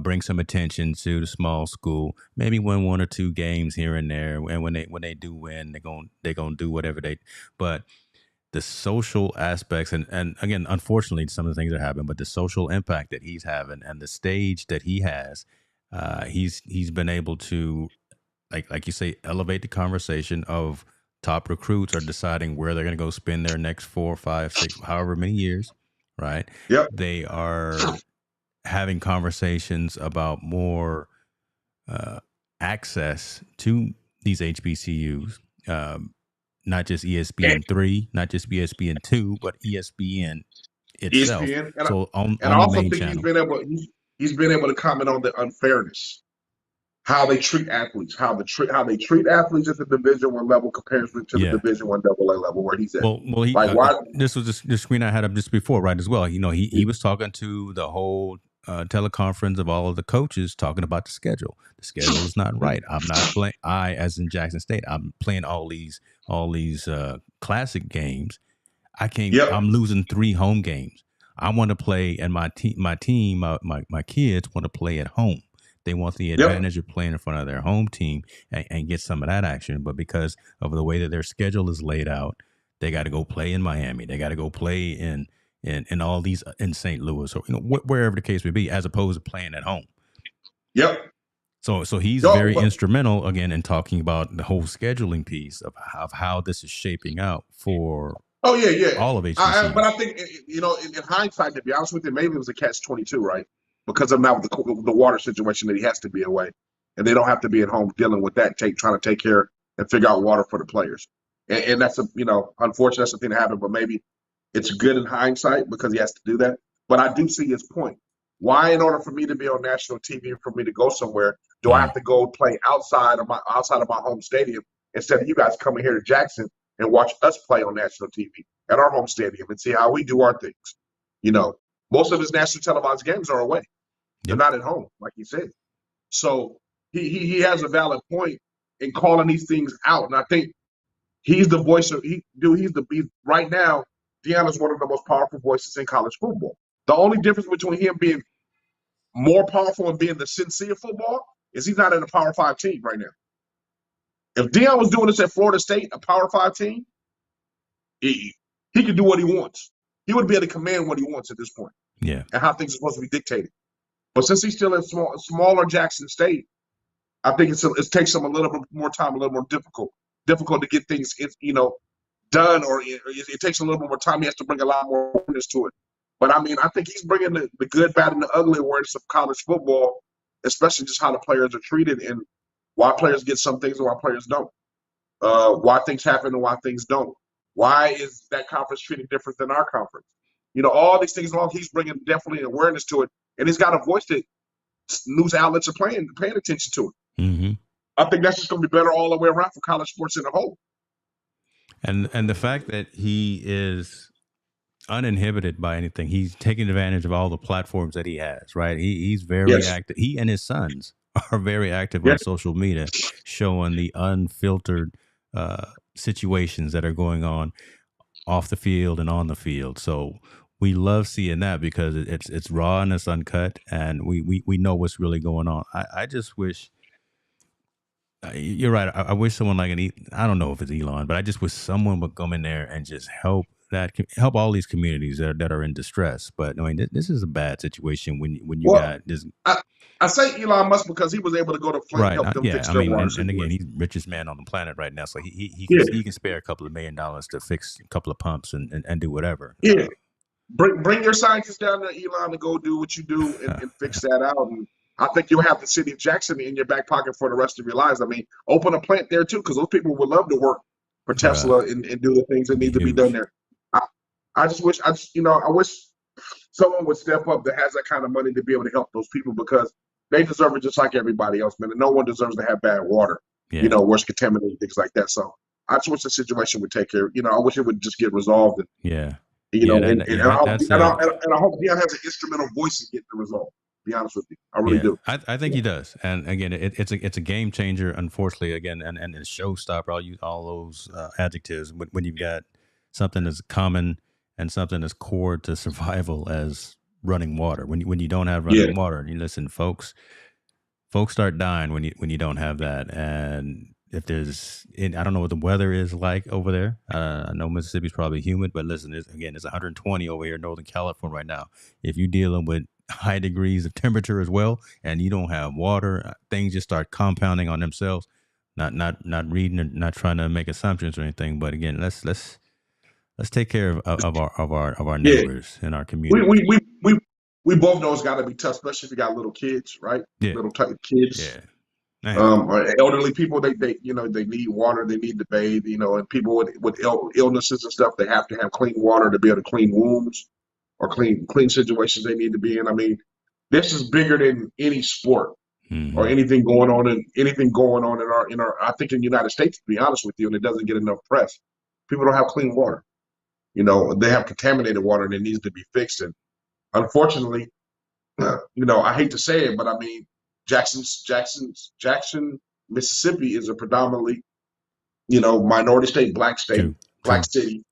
bring some attention to the small school, maybe win 1 or 2 games here and there. And when they do win, they're gonna do whatever they. But the social aspects, and again, unfortunately, some of the things that happen, but the social impact that he's having and the stage that he has, he's been able to, like you say, elevate the conversation of top recruits are deciding where they're going to go spend their next 4, 5, 6, however many years, right? Yep. They are having conversations about more access to these HBCUs, not just ESPN3, not just ESPN2, but ESPN itself. ESPN, So on I the also main think channel. he's been able to comment on the unfairness, how they treat athletes, how they treat athletes at the Division I level compared to the Division I AA level where he's at. Well, he, like why? This was the screen I had up just before, right? As well, he was talking to the whole teleconference of all of the coaches talking about the schedule. The schedule is not right. I'm not playing. As in Jackson State, I'm playing all these classic games. I can't. Yep. I'm losing 3 home games. I want to play, and my kids want to play at home. They want the advantage of playing in front of their home team and get some of that action. But because of the way that their schedule is laid out, they got to go play in Miami. They got to go play in all these in St. Louis or wherever the case may be, as opposed to playing at home. Yep. So he's very instrumental again in talking about the whole scheduling piece of how this is shaping out for. Oh yeah. All of HBCUs. But I think in hindsight, to be honest with you, maybe it was a catch-22, right? Because of now the water situation that he has to be away, and they don't have to be at home dealing with that, trying to take care and figure out water for the players. And that's unfortunate, that's the thing that happened. But maybe it's good in hindsight because he has to do that. But I do see his point. Why, in order for me to be on national TV, for me to go somewhere, do I have to go play outside of my home stadium instead of you guys coming here to Jackson and watch us play on national TV at our home stadium and see how we do our things? Most of his national televised games are away. They're not at home, like he said. So he has a valid point in calling these things out. And I think he's the voice of right now, Deion is one of the most powerful voices in college football. The only difference between him being more powerful and being the Cincy of football is he's not in a Power 5 team right now. If Deion was doing this at Florida State, a Power 5 team, he could do what he wants. He would be able to command what he wants at this point. Yeah. And how things are supposed to be dictated. But since he's still in smaller Jackson State, I think it takes him a little bit more time, a little more difficult to get things, done, or it takes a little bit more time. He has to bring a lot more awareness to it. But I think he's bringing the good, bad, and the ugly awareness of college football, especially just how the players are treated and why players get some things and why players don't. Why things happen and why things don't. Why is that conference treated different than our conference? All these things along, he's bringing definitely awareness to it. And he's got a voice that news outlets are paying attention to it. Mm-hmm. I think that's just going to be better all the way around for college sports in a whole. And the fact that he is uninhibited by anything, he's taking advantage of all the platforms that he has, right? He's very active. He and his sons are very active on social media, showing the unfiltered situations that are going on off the field and on the field. So we love seeing that because it's raw and it's uncut, and we know what's really going on. I just wish, you're right. I wish someone like I don't know if it's Elon, but I just wish someone would come in there and just help all these communities that are in distress. But this is a bad situation when you got this. I say Elon Musk because he was able to go to Flint and help them fix their water and again, he's the richest man on the planet right now, so he can spare a couple of $1 million to fix a couple of pumps and do whatever. Yeah, bring your scientists down there, Elon, to go do what you do and fix that out. And I think you'll have the city of Jackson in your back pocket for the rest of your lives. Open a plant there too, because those people would love to work for Tesla and do the things that need to be done there. I wish someone would step up that has that kind of money to be able to help those people, because they deserve it just like everybody else, man. And no one deserves to have bad water, where it's contaminated, things like that. So I just wish the situation would take care. I wish it would just get resolved. And, and I hope Deion has an instrumental voice in getting it resolved. To be honest with you, I really do. I think he does. And again, it's a game changer. Unfortunately, again, and a showstopper. I'll use all those adjectives when you've got something as common and something as core to survival as running water. When you don't have running water, and you listen, folks start dying when you don't have that. And if there's, I don't know what the weather is like over there. I know Mississippi's probably humid, but listen, it's 120 over here in Northern California right now. If you're dealing with high degrees of temperature as well, and you don't have water, things just start compounding on themselves. Not reading or not trying to make assumptions or anything, but again, let's take care of our Yeah, neighbors and our we community. we we we, we both know it's got to be tough, especially if you got little kids, right? Yeah, Little kids, yeah, man. or elderly people. They they need water, they need to bathe, and people with illnesses and stuff, they have to have clean water to be able to clean wounds or clean situations they need to be in. I mean, this is bigger than any sport or Mm-hmm. anything going on in our I think in the United States, to be honest with you, and it doesn't get enough press. People don't have clean water. They have contaminated water and it needs to be fixed. And unfortunately, I hate to say it, but I mean, Jackson, Mississippi is a predominantly, minority state, True, black true. city,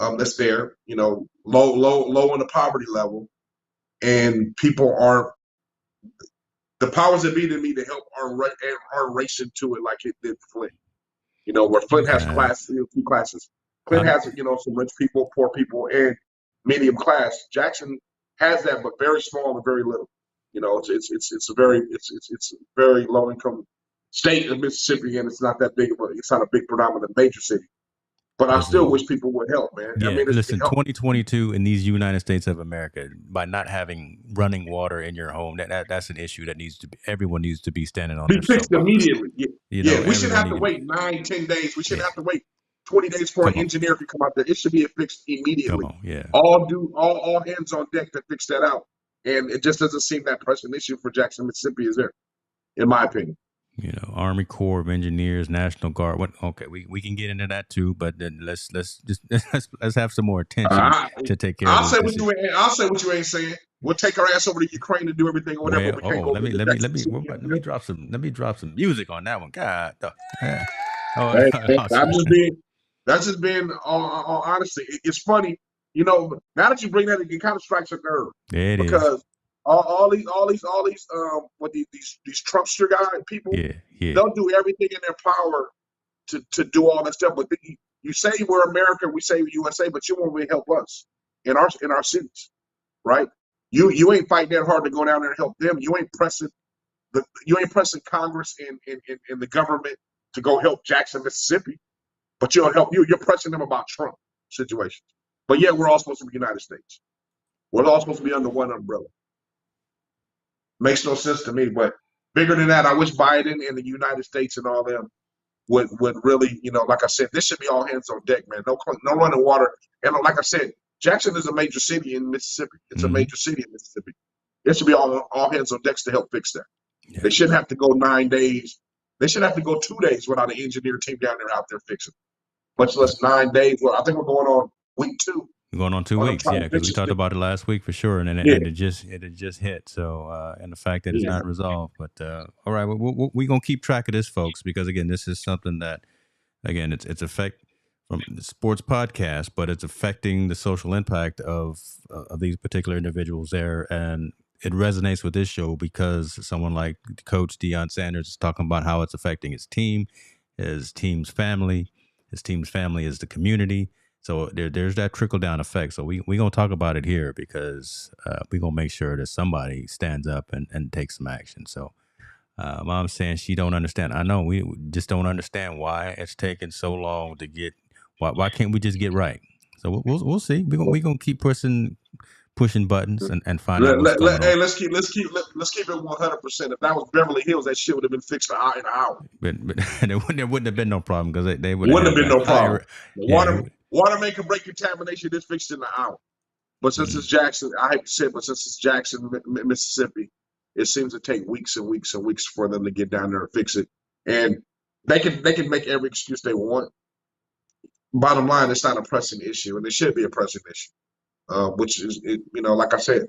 that's there, low on the poverty level, and people aren't the powers that be to me to help are racing to it like it did Flint. Where Flint has Uh, two classes. Flint I, has, some rich people, poor people, and medium class. Jackson has that, but very small and very little. It's a very low income state of Mississippi, and it's not that big it's not a big predominant major city. But I still listen. wish people would help, man. I Yeah, mean, it listen, help 2022 in these United States of America, by not having running water in your home, that's an issue that needs to be, everyone needs to be standing on be their fixed soapbox. immediately. Yeah, we shouldn't Everyone have to need to, wait 9, 10 days. We shouldn't yeah, have to wait 20 days for an come on, engineer to come out there. It should be fixed come immediately. on, yeah. All hands on deck to fix that out. And it just doesn't seem that pressing issue for Jackson, Mississippi, is there, in my opinion. Army Corps of Engineers, National Guard. What? Okay, we can get into that too, but then let's just let's have some more attention I, to take care of I'll this. say This what is you ain't. I'll say what you ain't saying. We'll take our ass over to Ukraine to do everything or whatever. well. But we can't Oh, go let over me to let me Jackson, let me Mississippi. let me drop some music on that one. God, yeah. Oh, Hey, awesome. that's just being all honesty. It's funny, now that you bring that, it kind of strikes a nerve There it is. because all these what these Trumpster guy people, Yeah, yeah. they'll do everything in their power to do all that stuff. But you say we're America, we say USA, but you won't really help us in our cities, right? You ain't fighting that hard to go down there and help them. You ain't pressing Congress and the government to go help Jackson, Mississippi, but you'll help you. You're pressing them about Trump situations. But yet we're all supposed to be United States. We're all supposed to be under one umbrella. Makes no sense to me. But bigger than that, I wish Biden and the United States and all them would really, like I said, this should be all hands on deck, man. No running water. And like I said, Jackson is a major city in Mississippi. It's a Mm-hmm. major city in Mississippi. It should be all hands on decks to help fix that. Yeah. They shouldn't have to go 9 days. They shouldn't have to go 2 days without an engineer team down there out there fixing. Much less 9 days. Well, I think we're going on week 2. We're going on 2 On them weeks, trying yeah, to because fix we this talked thing. about it last week for sure, and Yeah, it had just hit. So, and the fact that it's yeah. not resolved. But all right, we're gonna keep track of this, folks, because again, this is something that, again, it's affect from the sports podcast, but it's affecting the social impact of these particular individuals there, and it resonates with this show because someone like Coach Deion Sanders is talking about how it's affecting his team, his team's family. His team's family is the community. So there's that trickle down effect. So we gonna talk about it here because we gonna make sure that somebody stands up and takes some action. So mom's saying she don't understand. I know we just don't understand why it's taking so long to get. Why can't we just get right? So we'll see. We gonna keep pushing buttons and find out what's going Hey, on. let's keep it 100%. If that was Beverly Hills, that shit would have been fixed in an hour. But there wouldn't have been no problem because they would have Wouldn't have had been a no problem. higher. The Yeah. water maker break contamination is fixed in an hour. But since it's Jackson, I hate to say it, but since it's Jackson, Mississippi, it seems to take weeks and weeks and weeks for them to get down there and fix it. And they can make every excuse they want. Bottom line, it's not a pressing issue, and it should be a pressing issue. Which is, like I said,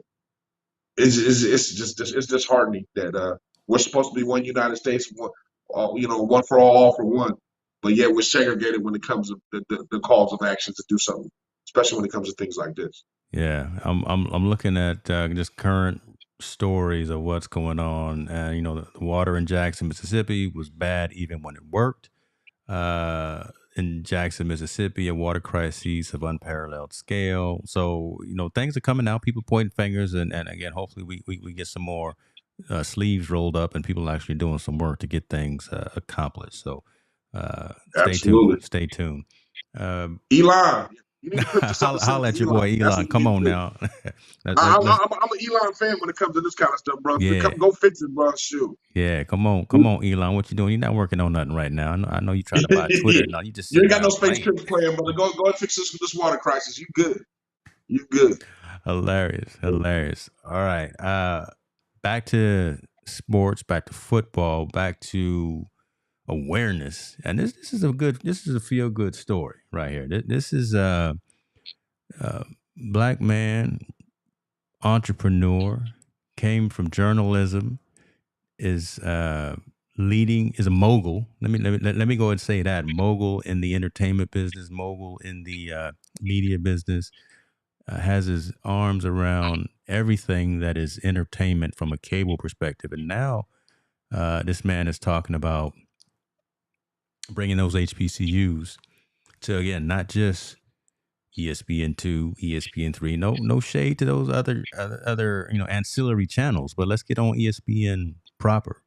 it's disheartening that we're supposed to be one United States, one for all for one, but yet we're segregated when it comes to the calls of action to do something, especially when it comes to things like this. Yeah, I'm looking at just current stories of what's going on, and the water in Jackson, Mississippi, was bad even when it worked. in Jackson, Mississippi, a water crisis of unparalleled scale. So, things are coming out, people pointing fingers, and again, hopefully we get some more sleeves rolled up and people actually doing some work to get things accomplished. So, stay tuned. Absolutely. Stay tuned. Elon, you need to purchase up and send Holla it at to your boy Elon. That's Elon. what you Come need on to do. now. I'm Let's an Elon fan when it comes to this kind of stuff, bro. yeah. Go fix it, bro. Shoot. Yeah, come on, Elon. What you doing? You're not working on nothing right now. I know you try to buy Twitter. No, you just You sitting ain't got no around space playing. trips playing, brother. Go and fix this water crisis. You good. You good. Hilarious. All right. Back to sports, back to football, back to awareness. And this is a feel good story right here. This is a black man, entrepreneur, came from journalism, is is a mogul. Let me go and say that mogul in the entertainment business, mogul in the media business, has his arms around everything that is entertainment from a cable perspective, and now this man is talking about bringing those HBCUs to, again, not just ESPN2, ESPN3. No shade to those other ancillary channels, but let's get on ESPN proper.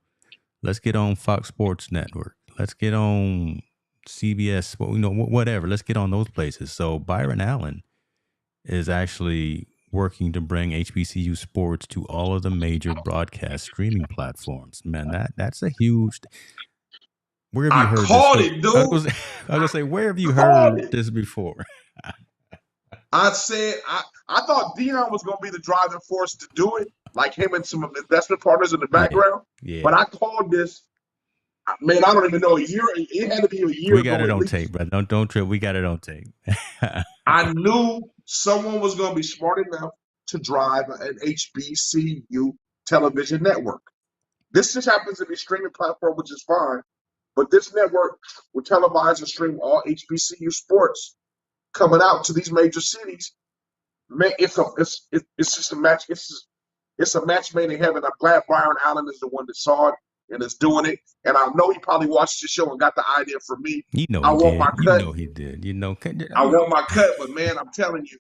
Let's get on Fox Sports Network. Let's get on CBS, whatever. Let's get on those places. So Byron Allen is actually working to bring HBCU sports to all of the major broadcast streaming platforms. Man, that's a huge. Where have you heard this called story? it, dude. I was gonna say, where have you heard this before? I said I thought Deion was gonna be the driving force to do it, like him and some investment partners in the background. Yeah. But I called this. Man, I don't even know, a year. It had to be a year We ago. got it at on least. tape, bro. Don't trip. We got it on tape. I knew someone was going to be smart enough to drive an HBCU television network. This just happens to be a streaming platform, which is fine. But this network will televise and stream all HBCU sports coming out to these major cities. Man, it's just a match. It's a match made in heaven. I'm glad Byron Allen is the one that saw it and is doing it. And I know he probably watched the show and got the idea from me. I want my cut. He did. I want my cut, but man, I'm telling you,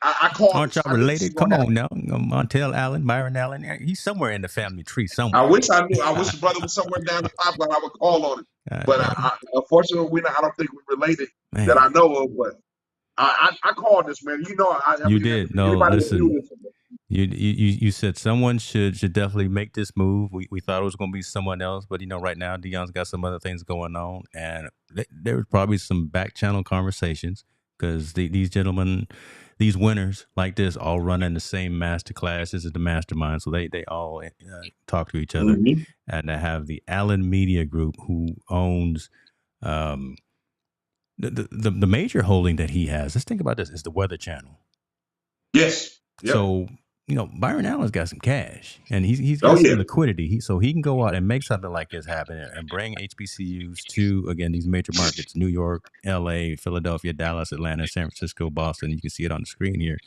I called. Aren't y'all related? Come on now, Montel Allen, Byron Allen. He's somewhere in the family tree somewhere. I wish I knew. I wish the brother was somewhere down the pipeline. I would call on him. But unfortunately, I don't think we're related that I know of. But I called this, man. You did. No, listen. You said someone should definitely make this move. We thought it was going to be someone else, but right now Deion's got some other things going on, and there was probably some back channel conversations because these gentlemen, these winners like this, all run in the same master class. This is the mastermind, so they all talk to each other, and they have the Allen Media Group, who owns the major holding that he has. Let's think about this: is the Weather Channel. Yes. Yep. So Byron Allen's got some cash, and he's got some liquidity, so he can go out and make something like this happen and bring HBCUs to, again, these major markets: New York, LA, Philadelphia, Dallas, Atlanta, San Francisco, Boston. You can see it on the screen here.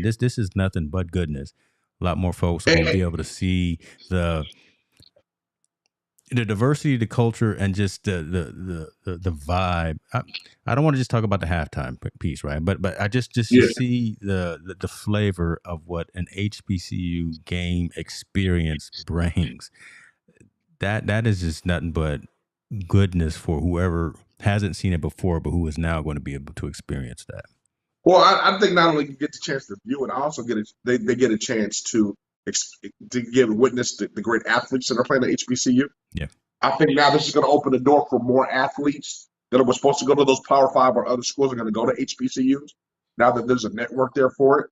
This is nothing but goodness. A lot more folks are going to be able to see the diversity, the culture, and just the vibe. I don't want to just talk about the halftime piece, right? But I just see the flavor of what an HBCU game experience brings. That is just nothing but goodness for whoever hasn't seen it before, but who is now going to be able to experience that. Well, I think not only you get the chance to view it, I also they get a chance to give witness to the great athletes that are playing at HBCU. Yeah. I think now this is going to open the door for more athletes that were supposed to go to those Power 5 or other schools are going to go to HBCUs now that there's a network there for it.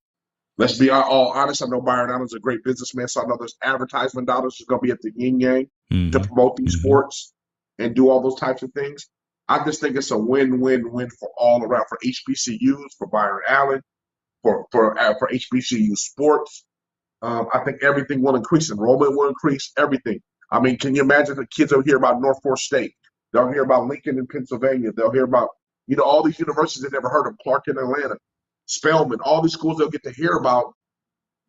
Let's be all honest. I know Byron Allen's a great businessman, so I know there's advertisement dollars that's going to be at the yin-yang to promote these sports and do all those types of things. I just think it's a win-win-win for all around, for HBCUs, for Byron Allen, for HBCU sports. I think everything will increase. Enrollment will increase. Everything. I mean, can you imagine the kids will hear about Norfolk State? They'll hear about Lincoln in Pennsylvania. They'll hear about, all these universities they never heard of, Clark in Atlanta, Spelman, all these schools they'll get to hear about.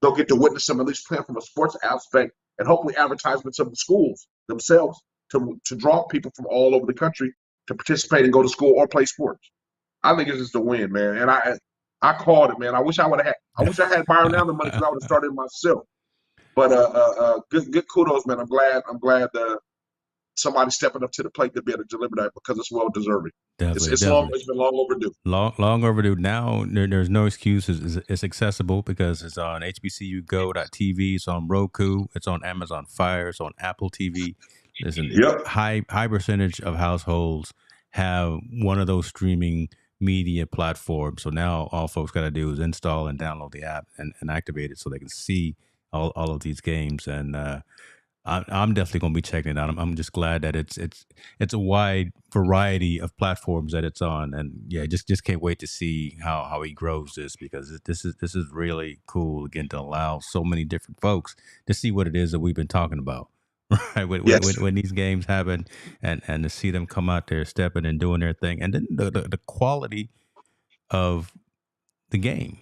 They'll get to witness them, at least playing from a sports aspect, and hopefully advertisements of the schools themselves to draw people from all over the country to participate and go to school or play sports. I think it's just a win, man. And I called it, man. I wish I had Byron Allen money because I would have started myself. But good kudos, man. I'm glad somebody stepping up to the plate to be able to deliver that because it's well deserving. Definitely, It's been long overdue. Long overdue. Now there's no excuse. It's accessible because it's on HBCUGo.tv. It's on Roku. It's on Amazon Fire. It's on Apple TV. Listen, high percentage of households have one of those streaming media platforms. So now all folks got to do is install and download the app and activate it so they can see all of these games. And I'm definitely going to be checking it out. I'm just glad that it's a wide variety of platforms that it's on, and yeah, just can't wait to see how he grows this, because this is really cool again to allow so many different folks to see what it is that we've been talking about, right? When these games happen, and to see them come out there stepping and doing their thing, and then the quality of the game.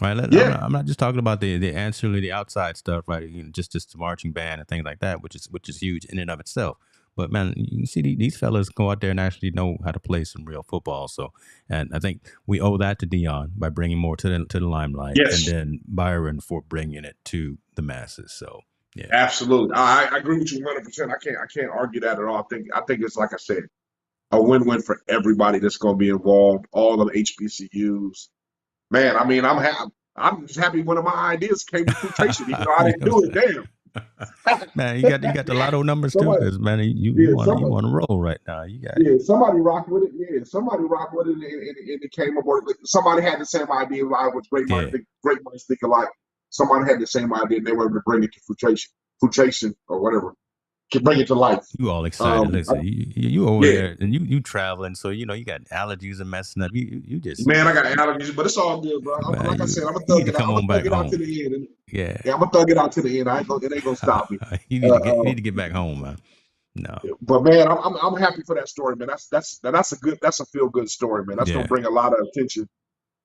Right, I'm not just talking about the ancillary, the outside stuff, right? Just the marching band and things like that, which is huge in and of itself. But man, you see these fellas go out there and actually know how to play some real football. So, and I think we owe that to Deion by bringing more to the limelight, and then Byron for bringing it to the masses. So, yeah, absolutely, I agree with you 100%. I can't argue that at all. I think it's, like I said, a win-win for everybody that's going to be involved. All of the HBCUs. Man, I mean, I'm just happy one of my ideas came to fruition, even though I didn't do it. Damn. Man, you got the lotto numbers too, because man, you want to roll right now. You got somebody rocked with it. Yeah, somebody rocked with it, and it came aboard. Somebody had the same idea. I was great minds think alike. Somebody had the same idea, and they were able to bring it to fruition or whatever. Can bring it to life. You all excited? Listen, you over there, and you traveling, so you got allergies and messing up. You just I got allergies, but it's all good, bro. Like I said, I'm gonna thug it out. I'm gonna thug it out to the end. I'm gonna thug it out to the end. It ain't gonna stop me. You need to get back home, man. No, but man, I'm happy for that story, man. That's a feel good story, man. That's gonna bring a lot of attention.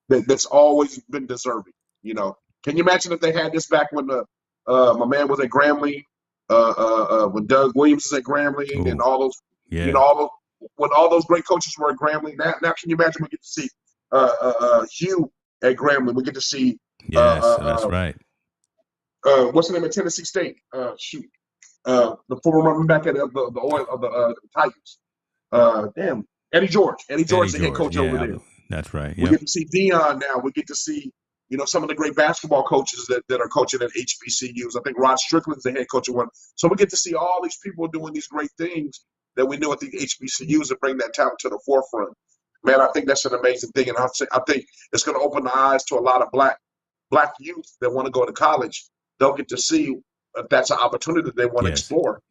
That's always been deserving. Can you imagine if they had this back when my man was at Grambling? When Doug Williams was at Grambling and all those, when all those great coaches were at Grambling. Now can you imagine we get to see Hugh at Grambling? We get to see that's right. What's the name of Tennessee State? The former running back at the Titans. Eddie George. Eddie George, the head coach over there. That's right. We get to see Deion now. We get to see some of the great basketball coaches that are coaching at HBCUs. I think Rod Strickland's the head coach of one. So we get to see all these people doing these great things that we know at the HBCUs and bring that talent to the forefront. Man, I think that's an amazing thing. And I think it's going to open the eyes to a lot of black youth that want to go to college. They'll get to see if that's an opportunity that they want to explore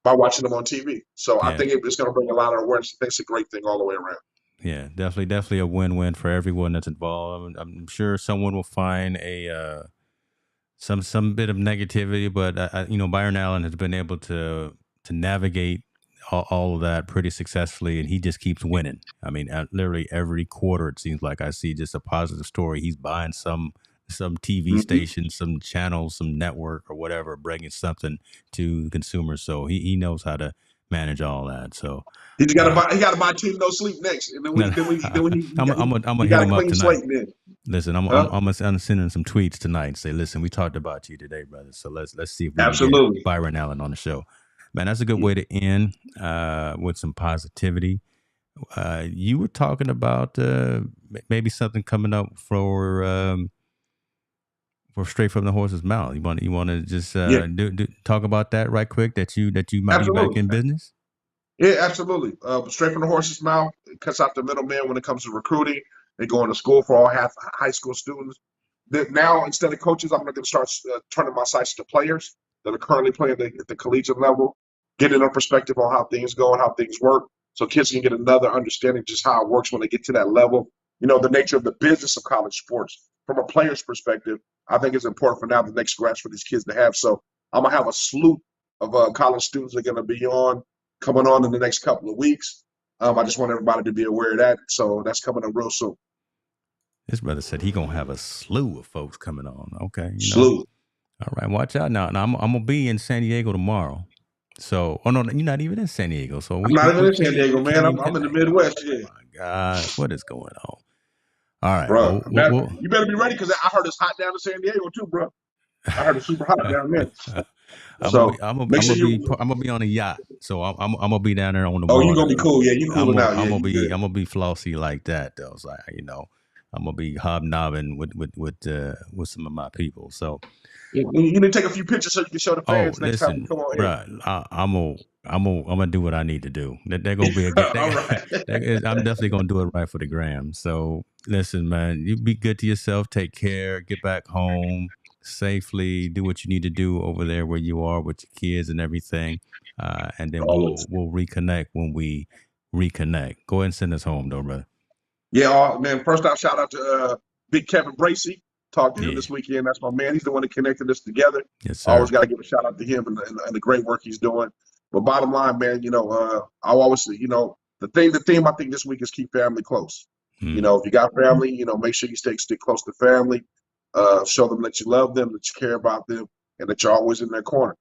by watching them on TV. So I think it's going to bring a lot of awareness. I think it's a great thing all the way around. Yeah, definitely a win-win for everyone that's involved. I'm sure someone will find some bit of negativity, but Byron Allen has been able to navigate all of that pretty successfully, and he just keeps winning. I mean, literally every quarter it seems like I see just a positive story. He's buying some TV station, some channel, some network or whatever, bringing something to consumers. So he knows how to manage all that. So he's got to buy Team No Sleep next, and then I'm gonna hit him up tonight. Listen, I'm sending some tweets tonight and say, listen, we talked about you today, brother. So let's see if we can get Byron Allen on the show. Man, that's a good way to end with some positivity. You were talking about maybe something coming up for Straight from the Horse's Mouth. You want to just talk about that right quick? That you might be back in business. Yeah, absolutely. Straight from the Horse's Mouth. It cuts out the middleman when it comes to recruiting. They going to school for all high school students. Now, instead of coaches, I'm going to start turning my sights to players that are currently playing at the collegiate level, getting a perspective on how things go and how things work, so kids can get another understanding just how it works when they get to that level. The nature of the business of college sports from a player's perspective, I think it's important for now the next grasp for these kids to have. So I'm going to have a slew of college students that are going to be coming on in the next couple of weeks. I just want everybody to be aware of that. So that's coming up real soon. His brother said he going to have a slew of folks coming on. Okay. Slew. All right. Watch out now. I'm going to be in San Diego tomorrow. So, oh no, you're not even in San Diego. So I'm not even we in San Diego, man. can't even I'm in the connect. Midwest. Oh Yeah, my God, what is going on? All right, bro. You better be ready because I heard it's hot down in San Diego too, bro. I heard it's super hot down there. So make sure you. I'm gonna be on a yacht. So I'm gonna be down there on the Oh, you gonna water. be cool? Yeah, you cooling out? Yeah, you good? I'm gonna be flossy like that though. It's like, I'm gonna be hobnobbing with some of my people. So You need to take a few pictures so you can show the fans next time you listen, come on here. bruh, I'm gonna do what I need to do. They're gonna be a good. All right. I'm definitely gonna do it right for the gram. So listen, man, you be good to yourself. Take care. Get back home safely. Do what you need to do over there where you are with your kids and everything. And then Always. we'll reconnect when we reconnect. Go ahead and send us home, though, brother. Yeah, man. First off, shout out to Big Kevin Bracey. Talked to him Yeah. this weekend. That's my man. He's the one that connected us together. Yes, sir. Always got to give a shout out to him and the great work he's doing. But bottom line, man, I always say, the theme I think this week is keep family close. Mm. If you got family, make sure you stick close to family. Show them that you love them, that you care about them, and that you're always in their corner.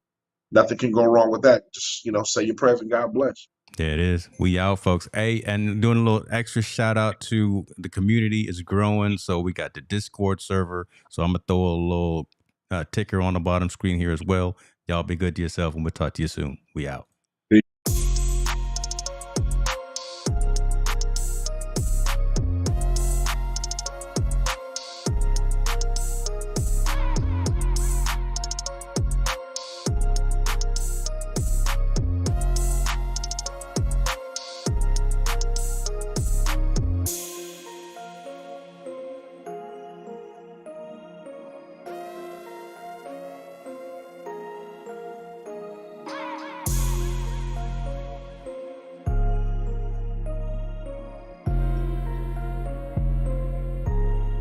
Nothing can go wrong with that. Just, say your prayers and God bless. There it is. We out, folks. Hey, and doing a little extra shout out to the community is growing. So we got the Discord server. So I'm going to throw a little ticker on the bottom screen here as well. Y'all be good to yourself, and we'll talk to you soon. We out.